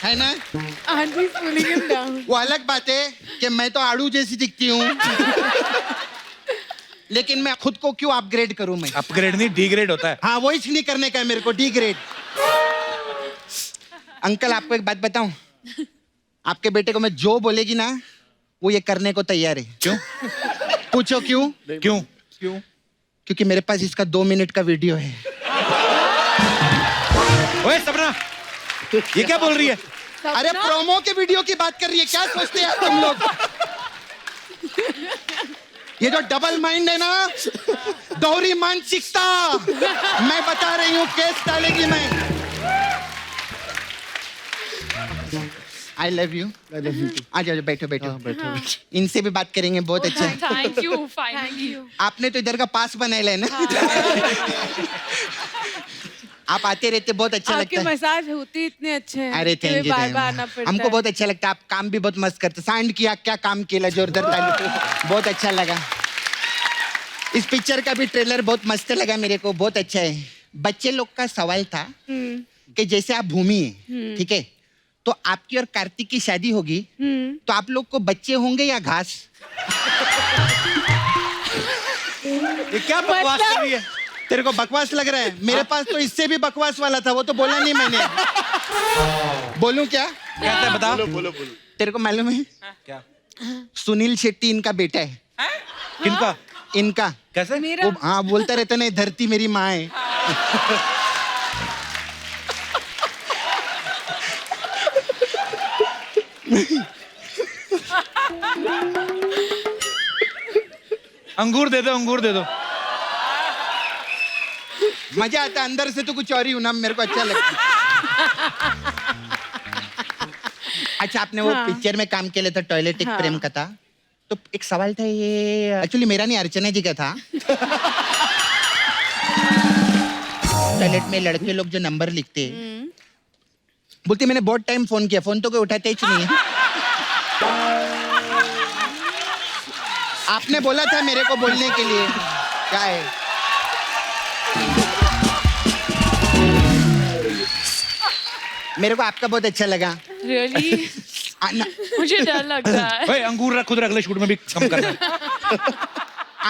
है ना? Auntie's pulling him down. वो अलग बात है कि मैं तो आड़ू जैसी दिखती हूँ, लेकिन मैं खुद को क्यों अपग्रेड करूं? मैं अपग्रेड नहीं, डिग्रेड होता है। हाँ वही नहीं करने का है मेरे को, डिग्रेड। अंकल आपको एक बात बताऊं, आपके बेटे को मैं जो बोलेगी ना, वो ये करने को तैयार है। क्यों? पूछो क्यों? क्यों? क्यों? क्योंकि मेरे पास इसका 2 मिनट का वीडियो है। ओए सपना, ये क्या बोल रही है? अरे प्रोमो के वीडियो की बात कर रही है, क्या सोचते हैं तुम लोग? ये जो डबल माइंड है ना, दोहरी मानसिकता, मैं बता रही हूँ, केस डालेगी मैं। I love you. आ जाओ, बैठो बैठो। बैठो। इनसे भी बात करेंगे, बहुत अच्छा। Thank you, finally. आपने तो इधर का पास बनाया है ना। आप आते रहते, बहुत अच्छा आपके लगता है। मसाज होती इतने अच्छे हैं। अरे थैंक यू, बार बार आना पड़ता हमको है। बहुत अच्छा लगता है। आप काम भी बहुत मस्त करते, साउंड किया, क्या काम किया, जोरदार ताली, बहुत अच्छा लगा। इस पिक्चर का भी ट्रेलर बहुत मस्त लगा मेरे को, बहुत अच्छा है। बच्चे लोग का सवाल था कि जैसे आप भूमि है, ठीक है, तो आपकी और कार्तिक की शादी होगी, तो आप लोग को बच्चे होंगे या घास? ये क्या बकवास कर रही है? तेरे को बकवास लग रहा है? मेरे पास तो इससे भी बकवास वाला था, वो तो बोला नहीं मैंने। बोलूं क्या? कहता है बता। बोलो तेरे को मालूम है क्या? सुनील शेट्टी इनका बेटा है। किनका? इनका। कैसे? वो हाँ बोलता रहता नहीं, धरती मेरी माँ है। अंगूर दे दो, अंगूर दे दो। मजा आता है, अंदर से तो कुछ और ही हूं ना, मेरे को अच्छा लगता है। अच्छा, आपने वो पिक्चर में काम किया था, टॉयलेट एक प्रेम का था, तो एक सवाल था, ये एक्चुअली मेरा नहीं, अर्चना जी का था। टॉयलेट में लड़के लोग जो नंबर लिखते हैं, बोलती मैंने बहुत टाइम फोन किया, फोन तो कोई उठाते ही नहीं है। आपने बोला था मेरे को बोलने के लिए, क्या है? मेरे को आपका बहुत अच्छा लगा। रियली मुझे डर लग रहा है। भाई अंगूर रख, खुद रख ले, शूट में भी कम करना है।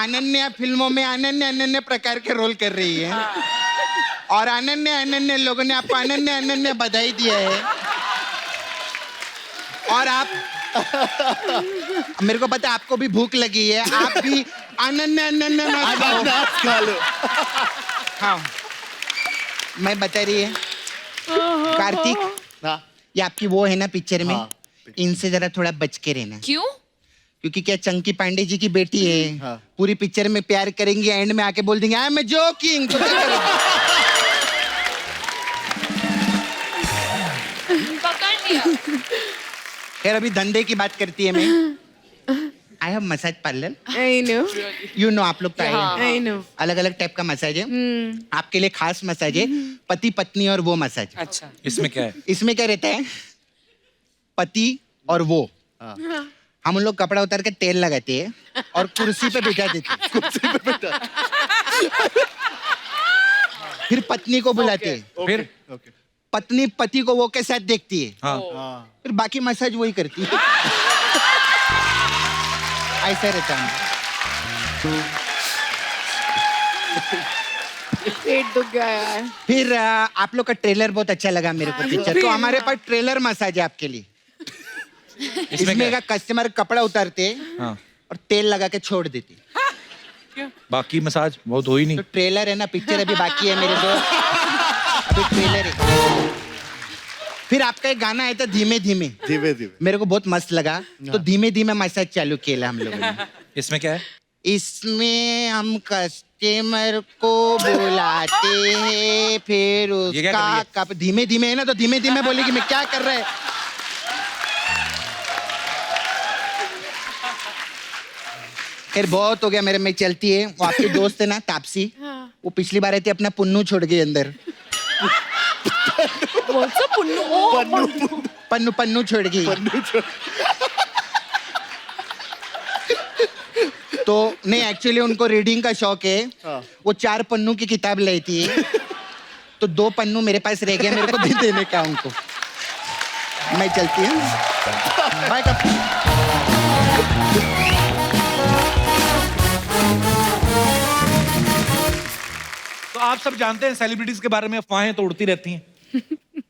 अनन्या फिल्मों में अनन्य प्रकार के रोल कर रही है, और अनन्य लोगों ने आपको अनन्य बधाई दिया है। और आप मेरे को पता है आपको भी भूख लगी है, आप भी अनन्य खा लो। हाँ, मैं बता रही है कार्तिक, ये आपकी वो है ना पिक्चर में, इनसे जरा थोड़ा बच के रहना। क्यों? क्योंकि क्या चंकी पांडे जी की बेटी है, पूरी पिक्चर में प्यार करेंगी, एंड में आके बोल देंगे आई एम जोकिंग, तो क्या करोगे? पकड़ लिया। खैर अभी धंधे की बात करती है। मैं I have massage parlour, I know. You know, आप लोग तो I know. अलग अलग टाइप का मसाज है। आपके लिए खास मसाज है, पति पत्नी और वो मसाज। अच्छा, इसमें क्या है? इसमें क्या रहता है, पति और वो, हम उन लोग कपड़ा उतार के तेल लगाते हैं और कुर्सी पे बिठा देते हैं। कुर्सी पे बिठा, फिर पत्नी को बुलाते हैं, फिर पत्नी पति को वो के साथ देखती है, हाँ। फिर बाकी मसाज वही करती है। ऐसा रहता है। पेट दुख गया यार। फिर आप लोग का ट्रेलर बहुत अच्छा लगा मेरे को पिक्चर, तो हमारे पास ट्रेलर मसाज है आपके लिए। इसमें का कस्टमर कपड़ा उतारते हाँ। और तेल लगा के छोड़ देते। बाकी मसाज बहुत हो ही नहीं। तो ट्रेलर है ना, पिक्चर अभी बाकी है मेरे दोस्त, अभी ट्रेलर है। फिर आपका एक गाना आया था धीमे धीमे, मेरे को बहुत मस्त लगा, तो धीमे धीमे मसाज चालू किया हम लोगों ने। इसमें क्या है? इसमें हम कस्टमर को बुलाते हैं, फिर ये क्या कर रही उसका कप धीमे धीमे है ना, तो धीमे धीमे बोलेगी मैं क्या कर रहा है। खैर बहुत हो गया मेरे में, चलती है। वो आपके दोस्त है ना तापसी, वो पिछली बार आई थी, अपना पुन्नू छोड़ गई अंदर। पन्नू छोड़ गई। तो नहीं, एक्चुअली उनको रीडिंग का शौक है, वो 4 पन्नू की किताब लाई थी, तो 2 पन्नू मेरे पास रह गए, मेरे को देने का उनको। मैं चलती हूँ, बाय। तो आप सब जानते हैं सेलिब्रिटीज के बारे में अफवाहें तो उड़ती रहती हैं।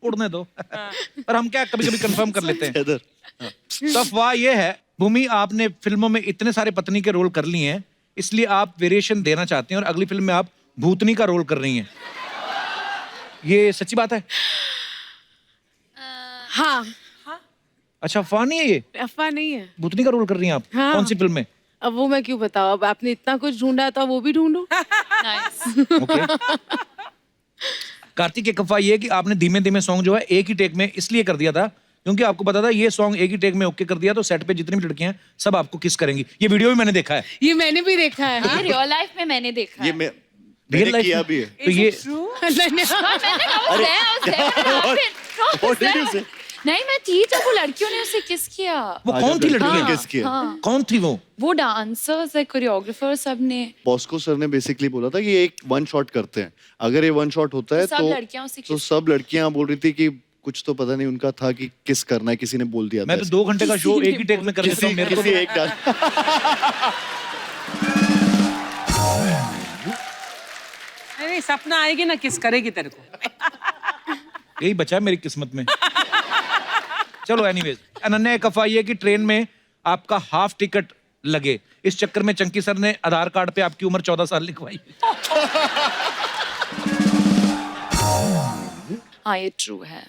उड़ने दो। पर हम क्या कभी कभी कंफर्म कर लेते हैं। तो अफवाह ये है, भूमि आपने फिल्मों में इतने सारे पत्नी के रोल कर लिए हैं, इसलिए आप वेरिएशन देना चाहते हैं और अगली फिल्म में आप भूतनी का रोल कर रही हैं। ये सच्ची बात है? हाँ। अच्छा, अफवाह नहीं है ये? अफवाह नहीं है। भूतनी का रोल कर रही हैं आप? हाँ। कौन सी फिल्म में? अब वो मैं क्यों बताऊं, अब आपने इतना कुछ ढूंढा तो वो भी ढूंढो। ओके। कार्तिक, एक अफवाह ये है कि आपने धीमे धीमे सॉन्ग जो है एक ही टेक में इसलिए कर दिया था क्योंकि आपको पता था ये सॉन्ग एक ही टेक में ओके कर दिया तो सेट पे जितनी भी लड़कियां हैं सब आपको किस करेंगी। ये वीडियो भी मैंने देखा है। ये मैंने भी देखा है। ये रियल लाइफ में मैंने देखा है। रियल लाइफ किया भी है। तो ये नहीं मैं थी जब वो लड़कियों ने उसे किस किया। वो कौन थी लड़की? किस किया? हाँ। कौन थी वो डांसर्स है, कोरियोग्राफर, सब ने। बॉस्को सर ने बेसिकली बोला था कि ये एक वन शॉट करते हैं, अगर ये वन शॉट होता है सब लड़कियां उसे तो सब लड़कियां बोल रही थी कि कुछ तो पता नहीं उनका था कि किस करना है, किसी ने बोल दिया था। मैं तो 2 घंटे का शो एक ही टेक में कर देता हूँ, मेरे को किसी एक डांस नहीं सपना आएगी ना किस करेगी तेरे को। यही बचा है मेरी किस्मत में। चलो एनीवेज, अनन्या एक अफवाह ये कि ट्रेन में आपका हाफ टिकट लगे, इस चक्कर में चंकी सर ने आधार कार्ड पे आपकी उम्र 14 साल लिखवाई। हाँ ये ट्रू है।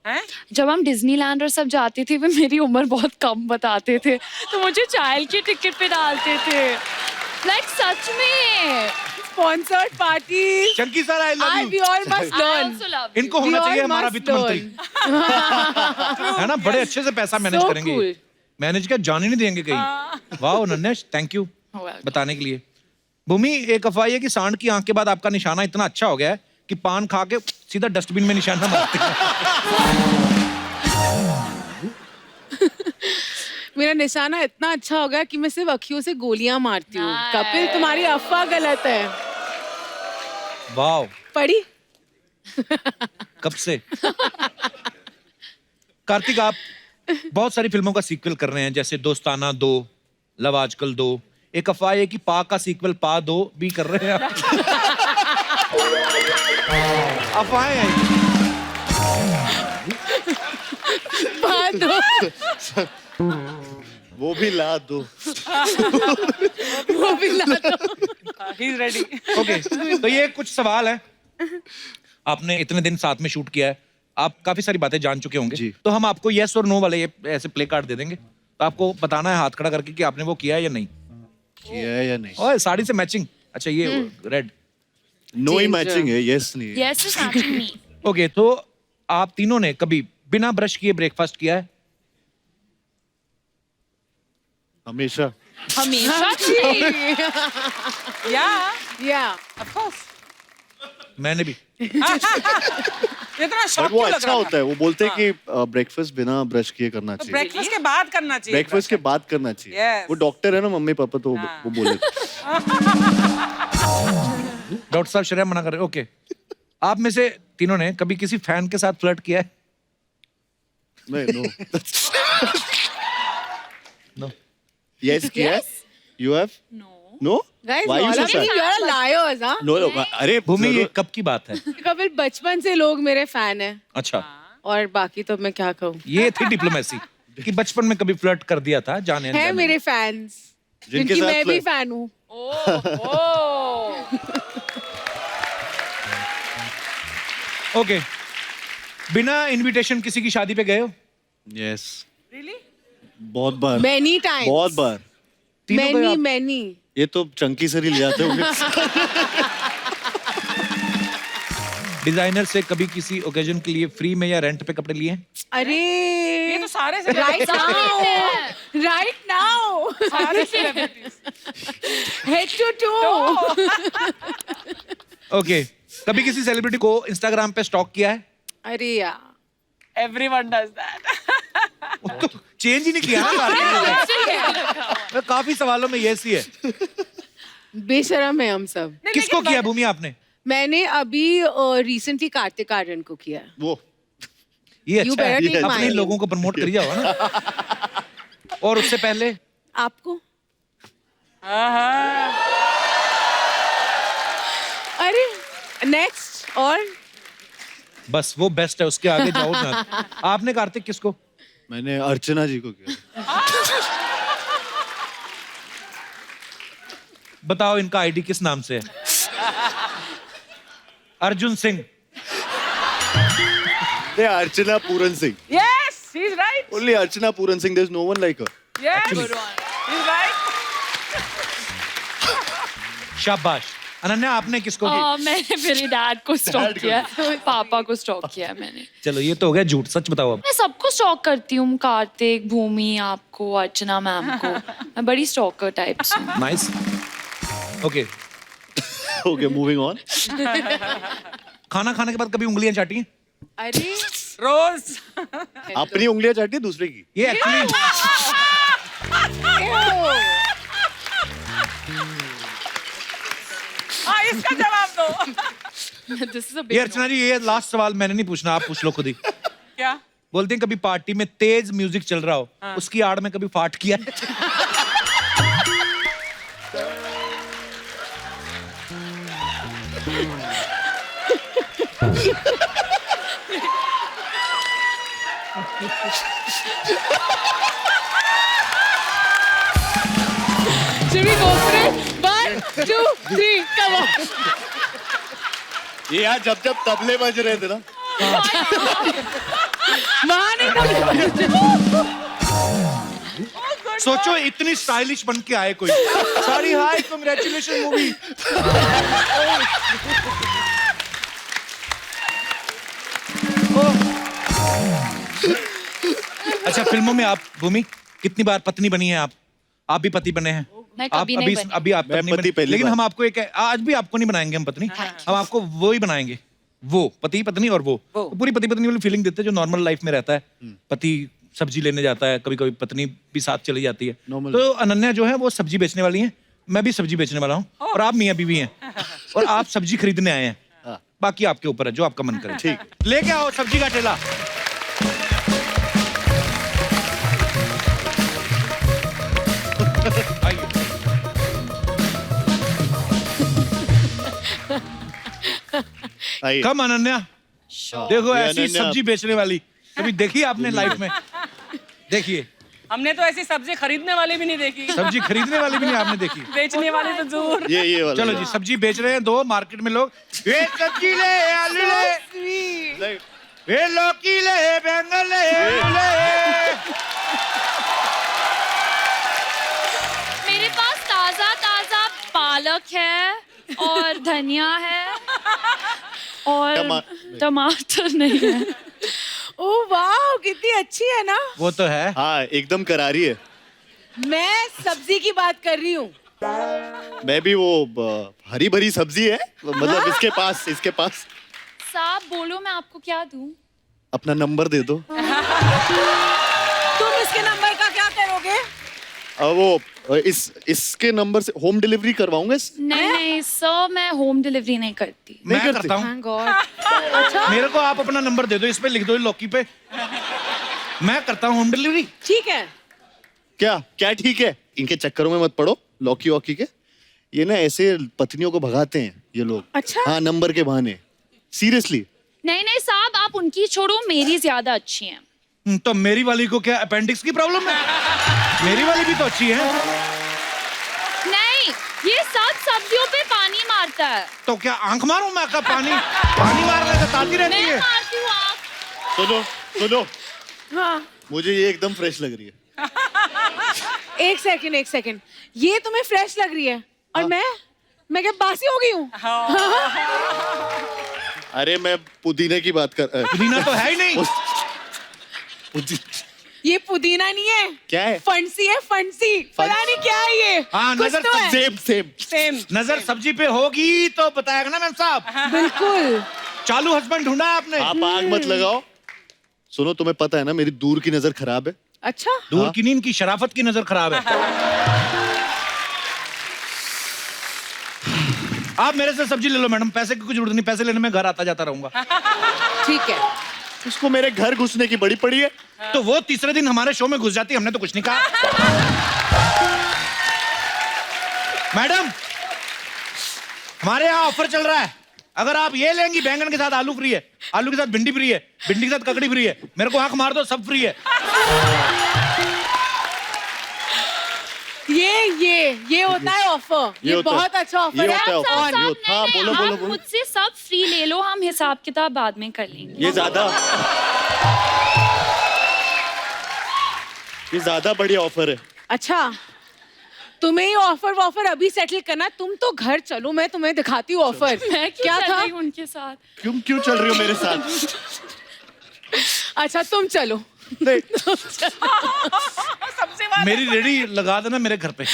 हैं? जब हम डिज्नीलैंड और सब जाते थे वे मेरी उम्र बहुत कम बताते थे, तो मुझे चाइल्ड की टिकट पे डालते थे। लाइक सच में। Sponsored parties. Chunky sir I love We you. all must learn. इनको होना We all चाहिए हमारा must वित्त मंत्री, है ना? बड़े अच्छे से पैसा मैनेज So करेंगे। cool. मैनेज क्या जान ही नहीं देंगे कहीं। वाह अनन्या, थैंक यू बताने के लिए। भूमि एक अफवाह है कि सांड की आंख के बाद आपका निशाना इतना अच्छा हो गया है कि पान खा के सीधा डस्टबिन में निशाना मारते हैं। मेरा निशाना इतना अच्छा हो गया कि मैं सिर्फ अखियों से गोलियां मारती हूँ। कपिल तुम्हारी अफवाह गलत है। वाह, पढ़ी? कब से? कार्तिक आप बहुत सारी फिल्मों का सीक्वल कर रहे हैं, जैसे दोस्ताना 2, लव आजकल 2। एक अफवाह है कि पा का सीक्वल पा 2 भी कर रहे हैं आप। अफवाहें हैं। पा 2। वो भी ला दो। वो भी ला दो। He's ready. ओके, तो ये कुछ सवाल है। आपने इतने दिन साथ में शूट किया है, आप काफी सारी बातें जान चुके होंगे, तो हम आपको यस और नो वाले ये ऐसे प्ले कार्ड दे देंगे, तो आपको बताना है हाथ खड़ा करके कि आपने वो किया है या नहीं। किया है या नहीं? ओए साड़ी से मैचिंग। अच्छा ये रेड नो ही मैचिंग है, यस नहीं है। Yes is matching me. Okay, तो आप तीनों ने कभी बिना ब्रश किए ब्रेकफास्ट किया है? हमेशा। हमेशा। Yeah, of course. मैंने भी। इतना बट शॉक वो क्यों लग अच्छा रहा होता है, वो बोलते हैं कि ब्रेकफास्ट बिना ब्रश किए करना तो चाहिए। ब्रेकफास्ट के बाद करना चाहिए। ब्रेकफास्ट के बाद करना चाहिए। Yes. वो डॉक्टर है ना मम्मी पापा, तो वो बोले। डॉक्टर साहब शर्म मना कर रहे। ओके, आप में से तीनों ने कभी किसी फैन के साथ फ्लर्ट किया है? नहीं, नो। नो। यस किया है? You have? No. Guys, Why you all so of sad? you are liars, huh? No, अरे भूमि ये कब की बात है? कपिल बचपन से लोग मेरे फैन हैं, अच्छा, और बाकी तो मैं क्या कहूँ। ये थी डिप्लोमेसी कि बचपन में कभी फ्लर्ट कर दिया था जाने है अनजाने। मेरे फैंस जिनके जिनकी साथ मैं भी flirt- फैन हूँ। ओके, बिना इनविटेशन किसी की शादी पे गए हो? यस। Really? बहुत बार। Many times. बहुत बार। तीनों पे Many, आप- many. ये तो चंकी सर ही ले जाते होंगे। डिजाइनर से कभी किसी ओकेजन के लिए फ्री में या रेंट पे कपड़े लिए हैं? अरे ये तो सारे से right now, सारे celebrities. head to toe. Okay, कभी किसी सेलिब्रिटी को इंस्टाग्राम पे स्टॉक किया है? अरे यार, Everyone does that. तो चेंज ही नहीं किया ना। काफी सवालों में ये सी है। बेशरम है हम सब। किसको किया भूमि आपने? मैंने अभी रिसेंटली कार्तिक आर्यन को किया है। वो ये You अच्छा है, better take अपने mine. लोगों को प्रमोट करी जाओ ना। और उससे पहले आपको? अरे नेक्स्ट और बस वो बेस्ट है, उसके आगे जाओ ना। आपने कार्तिक किसको? मैंने अर्चना जी को किया। बताओ इनका आईडी किस नाम से है? Arjun Singh. Archana Puran Singh. Yes, he's right. Only Archana Puran Singh. There's no one like her. Yes, he's right. शाबाश। अनन्या आपने किसको किया? मैंने मेरे डैड को स्टॉक किया, पापा को स्टॉक किया मैंने। चलो ये तो हो गया झूठ, सच बताओ अब। मैं सबको स्टॉक करती हूँ, कार्तिक, भूमि, आपको, अर्चना मैम को। मैं बड़ी स्टॉकर टाइप हूँ। Nice. Okay, Okay, moving on. खाना खाने के बाद कभी उंगलियां चाटी हैं? अरे रोज अपनी उंगलियां चाटी दूसरे की। ये एक्चुअली हाँ, इसका जवाब दो। ये अर्चना जी, ये लास्ट सवाल मैंने नहीं पूछना, आप पूछ लो खुद ही। क्या बोलते हैं कभी पार्टी में तेज म्यूजिक चल रहा हो, उसकी आड़ में कभी फाट किया है? Should we go for it? 1, 2, 3, come on. ये यार जब जब तबले बज रहे थे ना, वहाँ नहीं था। सोचो इतनी स्टाइलिश बन के आए कोई। सॉरी, हाय, कांग्रेचुलेशन मूवी। अच्छा, फिल्मों में आप भूमि कितनी बार पत्नी बनी है आप? आप भी पति बने हैं? मैं आप कभी नहीं बनी। अभी आप मैं पत्नी पति बने, पहली लेकिन बार। हम आपको एक, आज भी आपको नहीं बनाएंगे हम पत्नी, हम आपको वो ही बनाएंगे, वो पति पत्नी और वो तो पूरी पति पत्नी वाली फीलिंग देते हैं जो नॉर्मल लाइफ में रहता है। पति सब्जी लेने जाता है, कभी कभी पत्नी भी साथ चली जाती है। Normal। तो अनन्या जो है वो सब्जी बेचने वाली है, मैं भी सब्जी बेचने वाला हूँ, और आप मियाँ बीवी हैं, और आप सब्जी खरीदने आए हैं। बाकी आपके ऊपर है, जो आपका मन करे। ठीक। लेके आओ सब्जी का ठेला। आइए। आइए। कम अनन्या, देखो ये ऐसी अनन्या- सब्जी बेचने वाली कभी देखी आपने लाइफ में? देखिए, हमने तो ऐसी सब्जी खरीदने वाली भी नहीं देखी, सब्जी खरीदने वाली भी नहीं आपने देखी। बेचने वाली तो दूर। ये वाला। चलो जी, सब्जी बेच रहे हैं दो मार्केट में लोग, ये सब्जी ले, आलू ले, ये लौकी ले, बैंगन ले, आलू ले। मेरे पास ताजा ताजा पालक है और धनिया है और टमाटर नहीं है। ओह वाह, कितनी अच्छी है ना। वो तो है। हाँ, एकदम करारी है। मैं सब्जी की बात कर रही हूँ। मैं भी वो हरी भरी सब्जी है, मतलब इसके पास। साहब बोलो, मैं आपको क्या दूं? अपना नंबर दे दो। तुम इसके नंबर का क्या करोगे? वो इसके नंबर से होम डिलीवरी करवाऊंगा। नहीं सर, मैं होम डिलीवरी नहीं करती। मैं करता हूँ। Thank God। अच्छा, मेरे को आप अपना नंबर दे दो, इस पे लिख दो लौकी पे, मैं करता हूँ होम डिलीवरी। ठीक है। क्या ठीक है? इनके चक्करों में मत पड़ो, लौकी वॉकी के। ये ना ऐसे पत्नियों को भगाते हैं ये लोग। अच्छा। हाँ, नंबर के बहाने। सीरियसली। नहीं साहब, आप उनकी छोड़ो, मेरी ज्यादा अच्छी हैं। तो मेरी वाली को क्या अपेंडिक्स की प्रॉब्लम है? मेरी वाली भी तो अच्छी है। नहीं, ये सब सब्जियों पे पानी मारता है। तो क्या आंख मारूं मैं? का पानी मारने से ताती रहती मैं है। मारती हूँ आँख। सुनो, हाँ, मुझे ये एकदम फ्रेश लग रही है। एक सेकंड, ये तुम्हें फ्रेश लग रही है और मैं क्या बासी हो गई हूँ? अरे मैं पुदीने की बात कर। पुदीना तो है ही नहीं। ये पुदीना नहीं है। क्या है? फंसी है, फंसी। पता नहीं क्या है ये। हाँ, कुछ नजर तो है। सेम। नजर सब्जी पे होगी तो बताएगा ना मैम साहब। बिल्कुल। चालू हस्बैंड ढूंढा है आपने। आप आग मत लगाओ। सुनो, तुम्हें पता है ना मेरी दूर की नजर खराब है। अच्छा, दूर की नींद की शराफत की नजर खराब है। आप मेरे से सब्जी ले लो मैडम, पैसे की कुछ जरूरत नहीं, पैसे लेने में घर आता जाता रहूंगा। ठीक है। उसको मेरे घर घुसने की बड़ी पड़ी है। तो वो तीसरे दिन हमारे शो में घुस जाती, हमने तो कुछ नहीं कहा। मैडम, हमारे यहाँ ऑफर चल रहा है, अगर आप ये लेंगी बैंगन के साथ आलू फ्री है, आलू के साथ भिंडी फ्री है, भिंडी के साथ ककड़ी फ्री है, मेरे को आंख मार दो सब फ्री है। ये होता है ऑफर। ये बहुत अच्छा ऑफर है। हाँ, बोलो। मुझसे सब फ्री ले लो, हम हिसाब किताब बाद में कर लेंगे। ये ज्यादा बढ़िया ऑफर है। अच्छा, तुम्हें ये ऑफर अभी सेटल करना। तुम तो घर चलो, मैं तुम्हें दिखाती हूँ ऑफर। मैं क्या चल था? रही हूँ उनके साथ। क्यों चल रही हो मेरे साथ? अच्छा, तुम चलो। मेरी रेडी लगा देना मेरे घर पे।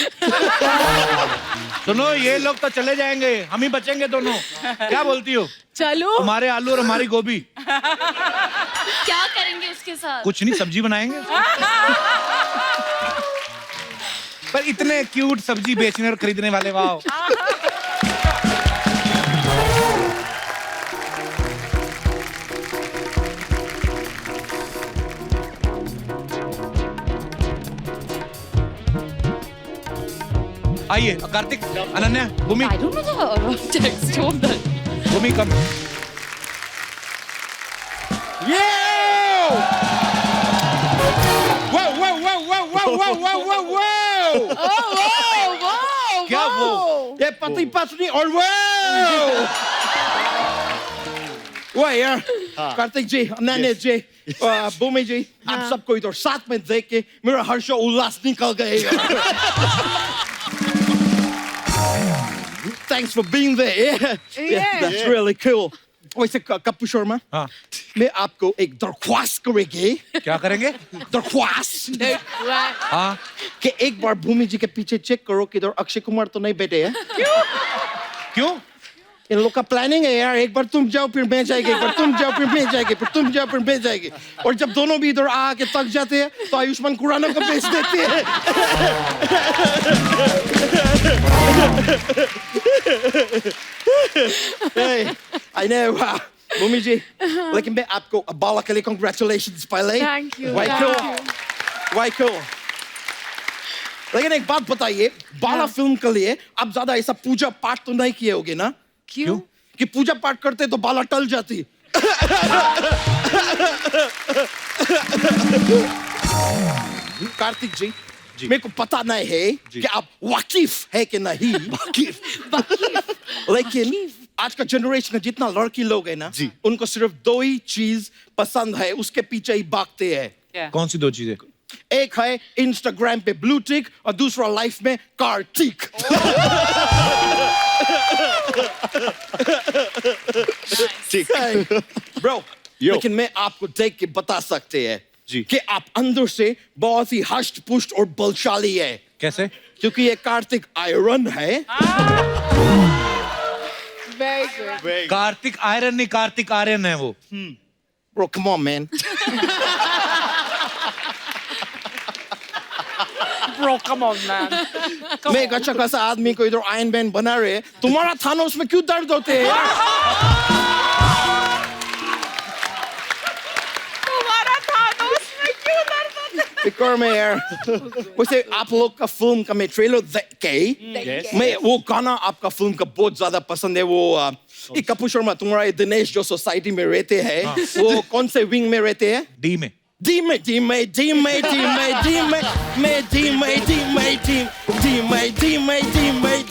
सुनो, ये लोग तो चले जाएंगे, हम ही बचेंगे दोनों। क्या बोलती हो? चलो। हमारे आलू और हमारी गोभी। क्या करेंगे उसके साथ? कुछ नहीं, सब्जी बनाएंगे। पर इतने क्यूट सब्जी बेचने और खरीदने वाले, वाह। आइए कार्तिक, अनन्या, भूमि। I don't know the text of that. भूमि कम। क्या वो? ये पति पत्नी और वो यार, कार्तिक जी, अनन्या जी, भूमि जी, आप सबको इधर साथ में देख के मेरा हर्ष और उल्लास निकल गए यार। Thanks for being there. Yeah, that's really cool. वैसे कपूर शर्मा, मैं आपको एक दरख्वास्त करेंगे। क्या करेंगे? दरख्वास्त। हाँ। कि एक बार भूमि जी के पीछे चेक करो कि इधर अक्षय कुमार तो नहीं बैठे हैं। क्यों? इन लोग का प्लानिंग है यार, एक बार तुम जाओ फिर मैं जाएगी, एक बार तुम जाओ फिर मैं जाएगी, फिर तुम जाओ फिर मैं जाएगी, और जब दोनों भी इधर आके थक जाते हैं तो आयुष्मान खुराना को बेच देते हैं। I know, भूमि जी, लेकिन मैं आपको बाला के लिए congratulations पहले। Thank you. Why cool? लेकिन एक बात बताइए, बाला फिल्म के लिए आप ज्यादा ऐसा पूजा पाठ तो नहीं किए होगे ना? क्यों? कि पूजा पाठ करते तो बाला टल जाती। कार्तिक जी, मेरे को पता नहीं है कि आप वाकिफ है कि नहीं। लेकिन आज का जनरेशन का जितना लड़की लोग है ना, उनको सिर्फ दो ही चीज पसंद है, उसके पीछे ही भागते हैं। कौन सी दो चीजें? एक है इंस्टाग्राम पे ब्लू टिक और दूसरा लाइफ में कार्तिक। ब्रो, लेकिन मैं आपको देख के बता सकते हैं कि आप अंदर से बहुत ही हष्ट पुष्ट और बलशाली है। कैसे? क्योंकि ये कार्तिक आयरन है। Very good. कार्तिक आयरन नहीं, कार्तिक आर्यन है वो। Bro, come on, man. Bro, come on, man. मैं एक अच्छा खासा आदमी को इधर आयरन मैन बना रहे, तुम्हारा थानोस में क्यों दर्द होते हैं? तुम्हारा थानोस में क्यों दर्द होते हैं? फिकर में यार। वैसे आप लोग का फिल्म का मैं ट्रेलर देख के, मैं वो गाना आपका फिल्म का बहुत ज्यादा पसंद है। वो कपूर शर्मा, तुम्हारा ये दिनेश जो सोसाइटी में रहते हैं, वो कौन से विंग में रहते हैं? डी में। डी में, डी में, डी में, डी में, डी में, मैं डी में, डी में, डी डी में, डी में, डी में,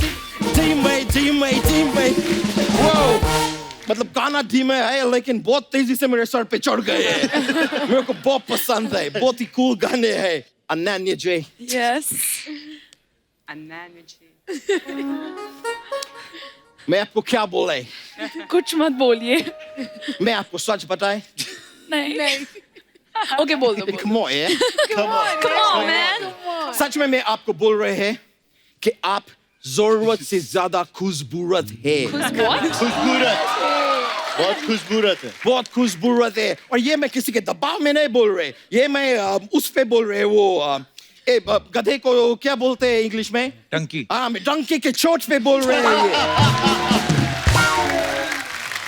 डी में, डी में, डी में। वो मतलब गाना डी में है, लेकिन बहुत तेजी से मेरे सर पे चढ़ गए हैं। मेरे को बहुत पसंद है, बहुत ही कूल गाने हैं। अनन्या जी। Yes. अनन्या जी। मैं आपको क्या बोले? कुछ मत बोलिए। मैं आपको सच बताए? नहीं। ओके, बोल दो। Come on, yeah. Come on, man. सच में मैं आपको बोल रहे हैं कि आप जरूरत से ज्यादा खुशबूरत है। खूबसूरत, बहुत खूबसूरत है। बहुत खुशबूरत है, और ये मैं किसी के दबाव में नहीं बोल रहे, ये मैं उस पे बोल रहे, वो गधे को क्या बोलते हैं इंग्लिश में? टंकी। हाँ, मैं डंकी के चोट पे बोल रहे हैं।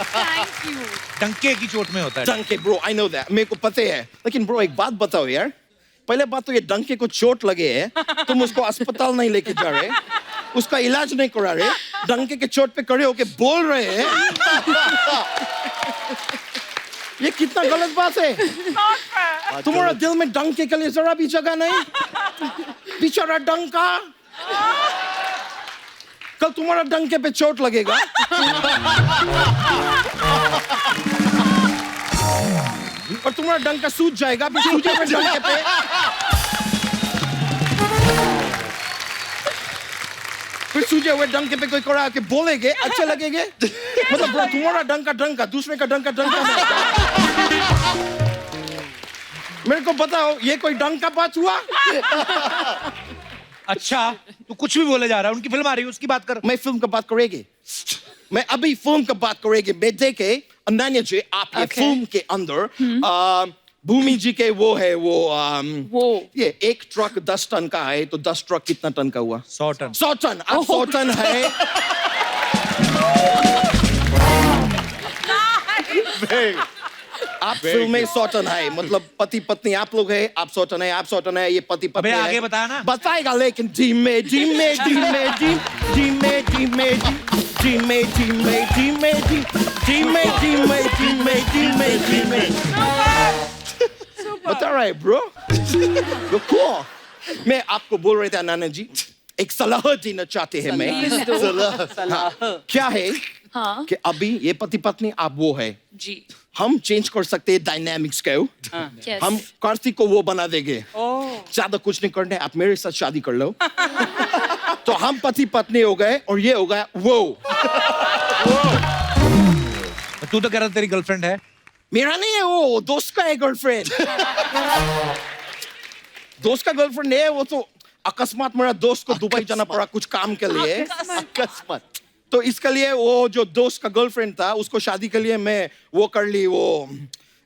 Thank you. टंके की चोट में होता है। डंके, ब्रो, आई नो दैट, मेरे को पता है। लेकिन ब्रो, एक बात बताओ यार, पहले बात तो ये डंके को चोट लगे है, तुम उसको अस्पताल नहीं लेके जा रहे, उसका इलाज नहीं करा रहे, डंके के चोट पे खड़े होके बोल रहे हैं। ये कितना गलत बात है। तुम्हारा दिल में डंके के लिए जरा भी जगह नहीं? बेचारा डंका, कल तुम्हारा डंके पे चोट लगेगा। और तुम्हारा डंका सूज जाएगा, फिर सूजे हुए डंके पे सूजे हुए डंके पे कोई कड़ा के बोलेगे, अच्छे लगेंगे? मतलब ब्रो, तुम्हारा डंका डंका, दूसरे का डंका डंका नहीं। मेरे को बताओ, ये कोई डंका बात हुआ? अच्छा, तू कुछ भी बोले जा रहा है। उनकी फिल्म आ रही है, उसकी बात कर। मैं फिल्म का बात करेगी, मैं अभी फिल्म का बात करेगी। मैं देखे अनन्या जी आप ये फिल्म के अंदर भूमि जी के वो है वो ये 1 ट्रक 10 टन का है तो 10 ट्रक कितना टन का हुआ? 100 टन। 100 टन। अब 100 टन है। आप फिल्म में 100 टन है मतलब पति पत्नी आप लोग है, आप 100 टन है, आप 100 टन है, ये पति पत्नी है। आगे बताया ना। बताएगा लेकिन जी में बता रहा है ब्रो। मैं आपको बोल रहे थे नाना जी एक सलाह देना चाहते हैं मैं। सलाह क्या है हाँ कि अभी ये पति पत्नी आप वो है जी हम चेंज कर सकते हैं डायनामिक्स को। Yes. हम कार्तिक को वो बना देंगे। ज्यादा कुछ नहीं करने आप मेरे साथ शादी कर लो। तो हम पति पत्नी हो गए और ये हो गया वो। तू तो कह रहा तेरी गर्लफ्रेंड है। मेरा नहीं है वो दोस्त का है गर्लफ्रेंड। दोस्त का गर्लफ्रेंड है वो तो अकस्मात मेरा दोस्त को दुबई जाना पड़ा कुछ काम के लिए। अकस्मात तो इसके लिए वो जो दोस्त का गर्लफ्रेंड था उसको शादी के लिए मैं वो कर ली वो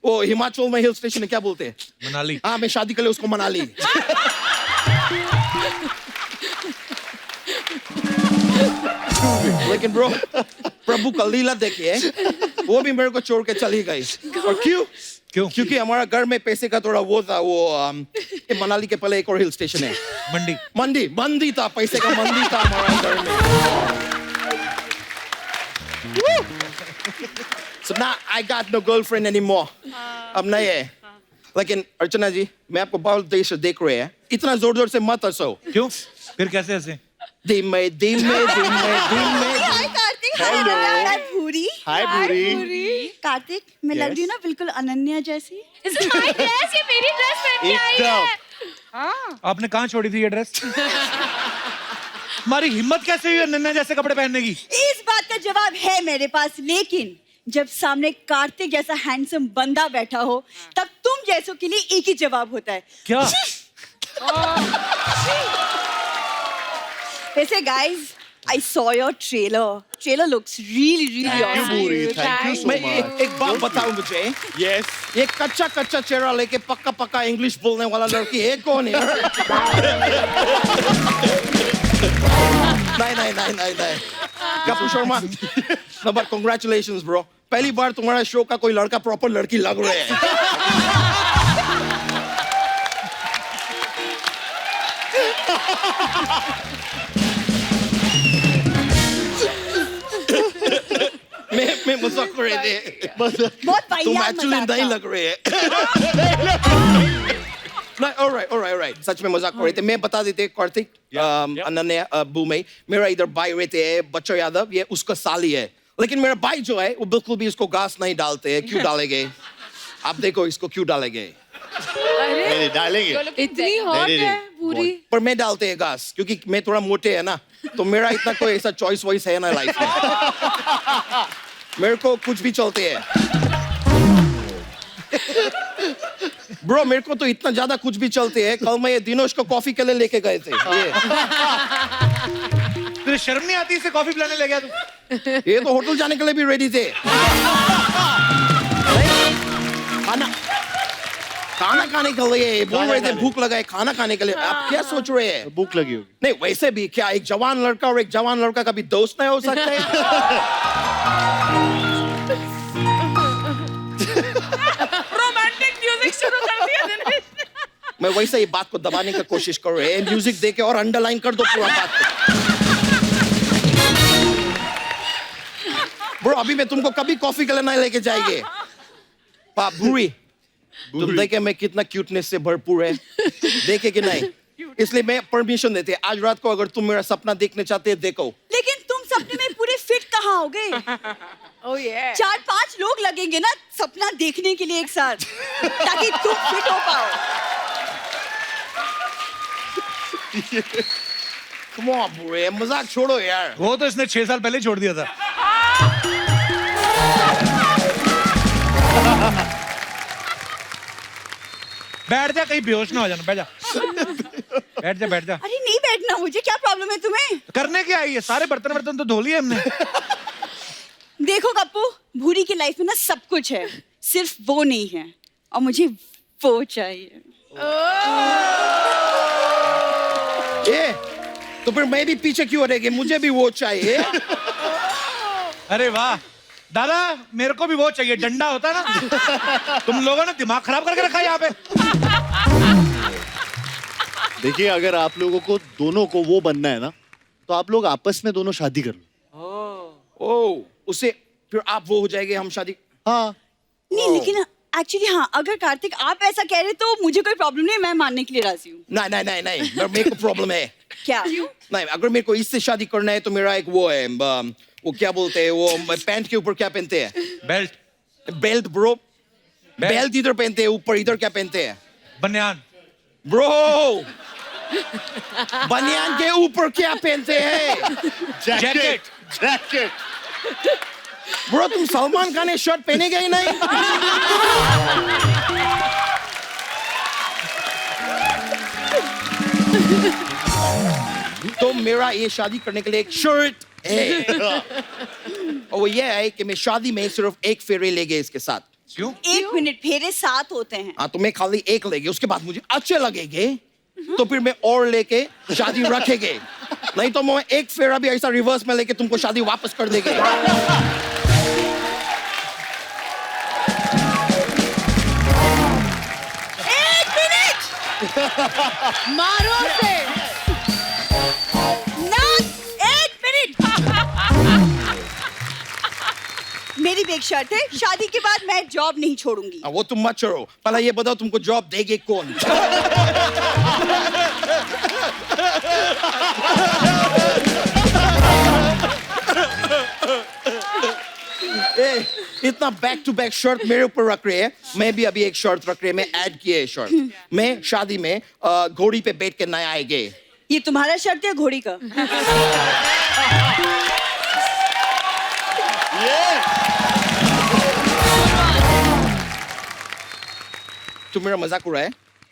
हिमाचल में हिल स्टेशन है क्या बोलते हैं? मनाली। हाँ मैं शादी के लिए उसको मना ली। लेकिन ब्रो प्रभु का लीला देखिए वो भी मेरे को छोड़ के चली गई। और क्यों? क्योंकि हमारा घर में पैसे का थोड़ा वो था वो मनाली के पहले एक और हिल स्टेशन है मंडी था पैसे का मंडी था हमारा घर में। So now I got no girlfriend anymore. अब नहीं है। लेकिन अर्चना जी मैं आपको बहुत देर से देख रहे हैं इतना जोर जोर से मत हंसो। क्यों? फिर कैसे हंसे? धीमे हाय कार्तिक। Hello. हाय भूरी। हाय भूरी। कार्तिक मैं लग Yes. रही हूँ ना बिल्कुल अनन्या जैसी। Is it my dress? ये मेरी ड्रेस पहन के आई है। आपने कहाँ छोड़ी थी ये ड्रेस? हमारी हिम्मत कैसे हुई अनन्या जैसे कपड़े पहनने की? इस बात का जवाब है मेरे पास लेकिन जब सामने कार्तिक जैसा हैंडसम बंदा बैठा हो तब तुम जैसों के लिए एक ही जवाब होता है। क्या? वैसे guys I saw your trailer. Trailer looks really awesome. Thank you so मैं much. एक बात बताऊं मुझे। Yes. ये कच्चा चेहरा लेके पक्का इंग्लिश बोलने वाला लड़की है कौन है? नहीं। Kapoor Sharma. Number congratulations bro. पहली बार तुम्हारा शो का कोई लड़का प्रॉपर लड़की लग रहा है। मैं मजाक कर रहे थे। बहुत तुम वाहियात एक्चुअली मजाक नहीं था। लग रहे हैं। नहीं alright सच में मजाक कर रहे थे। मैं बता देते कार्तिक अनन्या भूमि मेरा इधर भाई रहते हैं बच्चों यादव ये उसका साली है लेकिन मेरा भाई जो है वो बिल्कुल भी इसको घास नहीं डालते हैं। क्यों डालेंगे? आप देखो इसको क्यों डालेंगे? नहीं डालेंगे। इतनी हॉट है पूरी। पर मैं डालते हैं घास क्योंकि मैं थोड़ा मोटे है ना तो मेरा इतना कोई ऐसा चॉइस वॉइस है ना लाइफ में। मेरे को कुछ भी चलते हैं। ब्रो मेरे को तो इतना ज्यादा कुछ भी चलते हैं कल मैं ये दिनोश को कॉफी के लिए लेके गए थे। तुझे शर्म नहीं आती इसे कॉफी पिलाने ले गया तू? ये तो होटल जाने के लिए भी रेडी थे। खाना खाने के लिए बोल रहे थे भूख लगा है खाना खाने के लिए। आप क्या सोच रहे हैं? भूख लगी होगी। नहीं वैसे भी क्या एक जवान लड़का और एक जवान लड़का कभी दोस्त नहीं हो सकते? रोमांटिक म्यूजिक शुरू कर दिया दिनेश। मैं वैसे ही बात को दबाने की कोशिश कर रहे हैं म्यूजिक देके और अंडरलाइन कर दो पूरा बात को। ब्रो अभी मैं तुमको कभी कॉफी के लिए नहीं लेके जाएंगे। पाप भूरी तुम देखे मैं कितना क्यूटनेस से भरपूर है देखे कि नहीं? इसलिए मैं परमिशन देते आज रात को अगर तुम मेरा सपना देखने चाहते हैं देखो। लेकिन तुम सपने में पूरे फिट कहाँ होगे? Oh yeah. 4-5 लोग लगेंगे ना सपना देखने के लिए एक साथ ताकि तुम फिट हो पाओ। Come on bro मजाक छोड़ो यार। वो तो इसने 6 साल पहले छोड़ दिया था। बैठ जा कहीं बेहोश ना हो जाना। बैठ जा। अरे नहीं बैठना मुझे क्या प्रॉब्लम है तुम्हें? करने क्या आई है? सारे बर्तन तो धो लिए हमने। देखो कप्पू, भूरी की लाइफ में ना सब कुछ है, सिर्फ वो नहीं है, और मुझे वो चाहिए। ए, तो फिर मैं भी पीछे क्यों रहेगी? मुझे भी वो चाहिए। अरे वाह दादा, मेरे को भी वो चाहिए, डंडा होता है ना। तुम लोगों ने दिमाग खराब करके रखा है यहाँ पे। देखिए, अगर आप लोगों को दोनों को वो बनना है ना, तो आप लोग आपस में दोनों शादी कर लो। ओ, उससे फिर आप वो हो जाएंगे, हम शादी। हाँ नहीं, लेकिन एक्चुअली हाँ, अगर कार्तिक आप ऐसा कह रहे तो मुझे कोई प्रॉब्लम नहीं, मैं मानने के लिए राजी हूँ। नहीं, मेरे को प्रॉब्लम है। क्या? नहीं, अगर मेरे को इससे शादी करना है तो मेरा एक वो है, वो क्या बोलते हैं, वो पैंट के ऊपर क्या पहनते हैं? Belt bro. बेल्ट इधर पहनते हैं, ऊपर इधर क्या पहनते हैं? बनियान। ब्रो, बनियान के ऊपर क्या पहनते हैं? जैकेट। ब्रो, तुम सलमान खान ने शर्ट पहनेगा ही नहीं? तो मेरा ये शादी करने के लिए एक शर्ट है, और वो ये है कि मैं शादी में सिर्फ एक फेरे लेंगे इसके साथ। क्यों? 1 मिनट, फेरे 7 होते हैं। हाँ, तो मैं खाली एक लेंगे, उसके बाद मुझे अच्छे लगेंगे तो फिर मैं और लेके शादी रखेंगे, नहीं तो मैं एक फेरा भी ऐसा रिवर्स में लेके तुमको शादी वापस कर देंगे। मारो से। ना, 1 मिनट। मेरी भी एक शर्त है, शादी के बाद मैं जॉब नहीं छोड़ूंगी। वो तुम मत छोड़ो, पहले ये बताओ तुमको जॉब देंगे कौन? ए, इतना बैक टू बैक शर्ट मेरे ऊपर रख रहे हैं, मैं भी अभी एक शर्ट रख रहे हैं, मैं ऐड किए है शर्ट। मैं शादी में घोड़ी पे बैठ के नया आएंगे। ये तुम्हारा शर्त है घोड़ी का? तुम मेरा मजाक उड़ा है?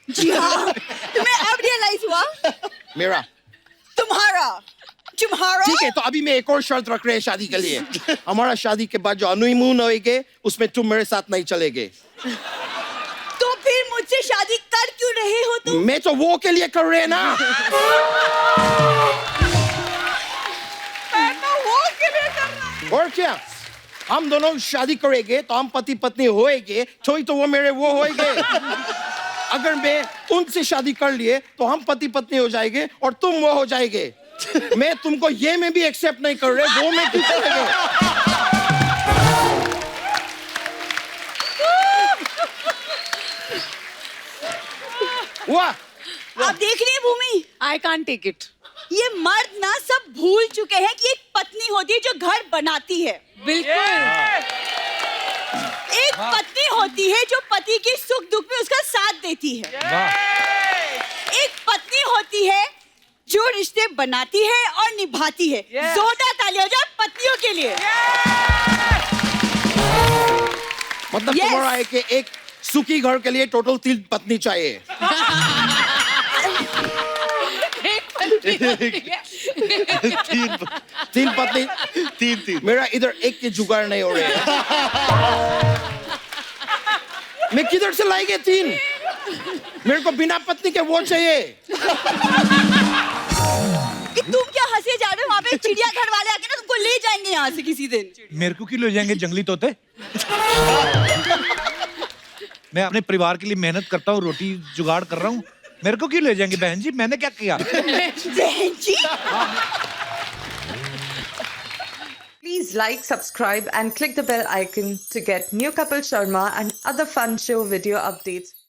जी हाँ, तुम्हें अब रियलाइज हुआ? मेरा तुम्हारा। ठीक है, तो अभी मैं एक और शर्त रख रहे हैं शादी के लिए। हमारा शादी के बाद जो हनीमून होएगे उसमें तुम मेरे साथ नहीं चलेगे। तो फिर मुझसे शादी कर क्यों रहे हो तुम? मैं तो वो के लिए कर रहे हैं ना। मैं तो वो के लिए कर रहा हूँ। और क्या, हम दोनों शादी करेंगे तो हम पति पत्नी होएंगे, तो वो मेरे वो होएंगे। अगर मैं उनसे शादी कर लिए तो हम पति पत्नी हो जाएंगे और तुम वो हो जाएंगे। मैं तुमको ये में भी एक्सेप्ट नहीं कर रहे, वो में क्यों करेंगे? वाह, आप देख रही हैं भूमि, आई कांट टेक इट। ये मर्द ना सब भूल चुके हैं कि एक पत्नी होती है जो घर बनाती है। बिल्कुल। एक पत्नी होती है जो पति के सुख दुख में उसका साथ देती है। एक पत्नी होती है जो रिश्ते बनाती है और निभाती है। जोरदार तालियां हो जाए पत्नियों के लिए। मतलब तुम्हारा है कि एक सुखी घर के लिए टोटल 3 पत्नी चाहिए। तीन पत्नी, तीन। मेरा इधर एक के जुगाड़ नहीं हो रहे हैं। मैं किधर से लाएंगे 3? मेरे को बिना पत्नी के वो चाहिए। कि तुम क्या हंसे जा रहे हो? वहाँ पे चिड़ियाघर वाले आके ना तुमको ले जाएंगे यहाँ से किसी दिन। मेरे को क्यों ले जाएंगे जंगली तोते? मैं अपने परिवार के लिए मेहनत करता हूँ, रोटी जुगाड़ कर रहा हूँ, मेरे को क्यों ले जाएंगे? बहन जी, मैंने क्या किया? बहन जी? Please like, subscribe and click the bell icon to get new Kapil Sharma and other fun show video updates.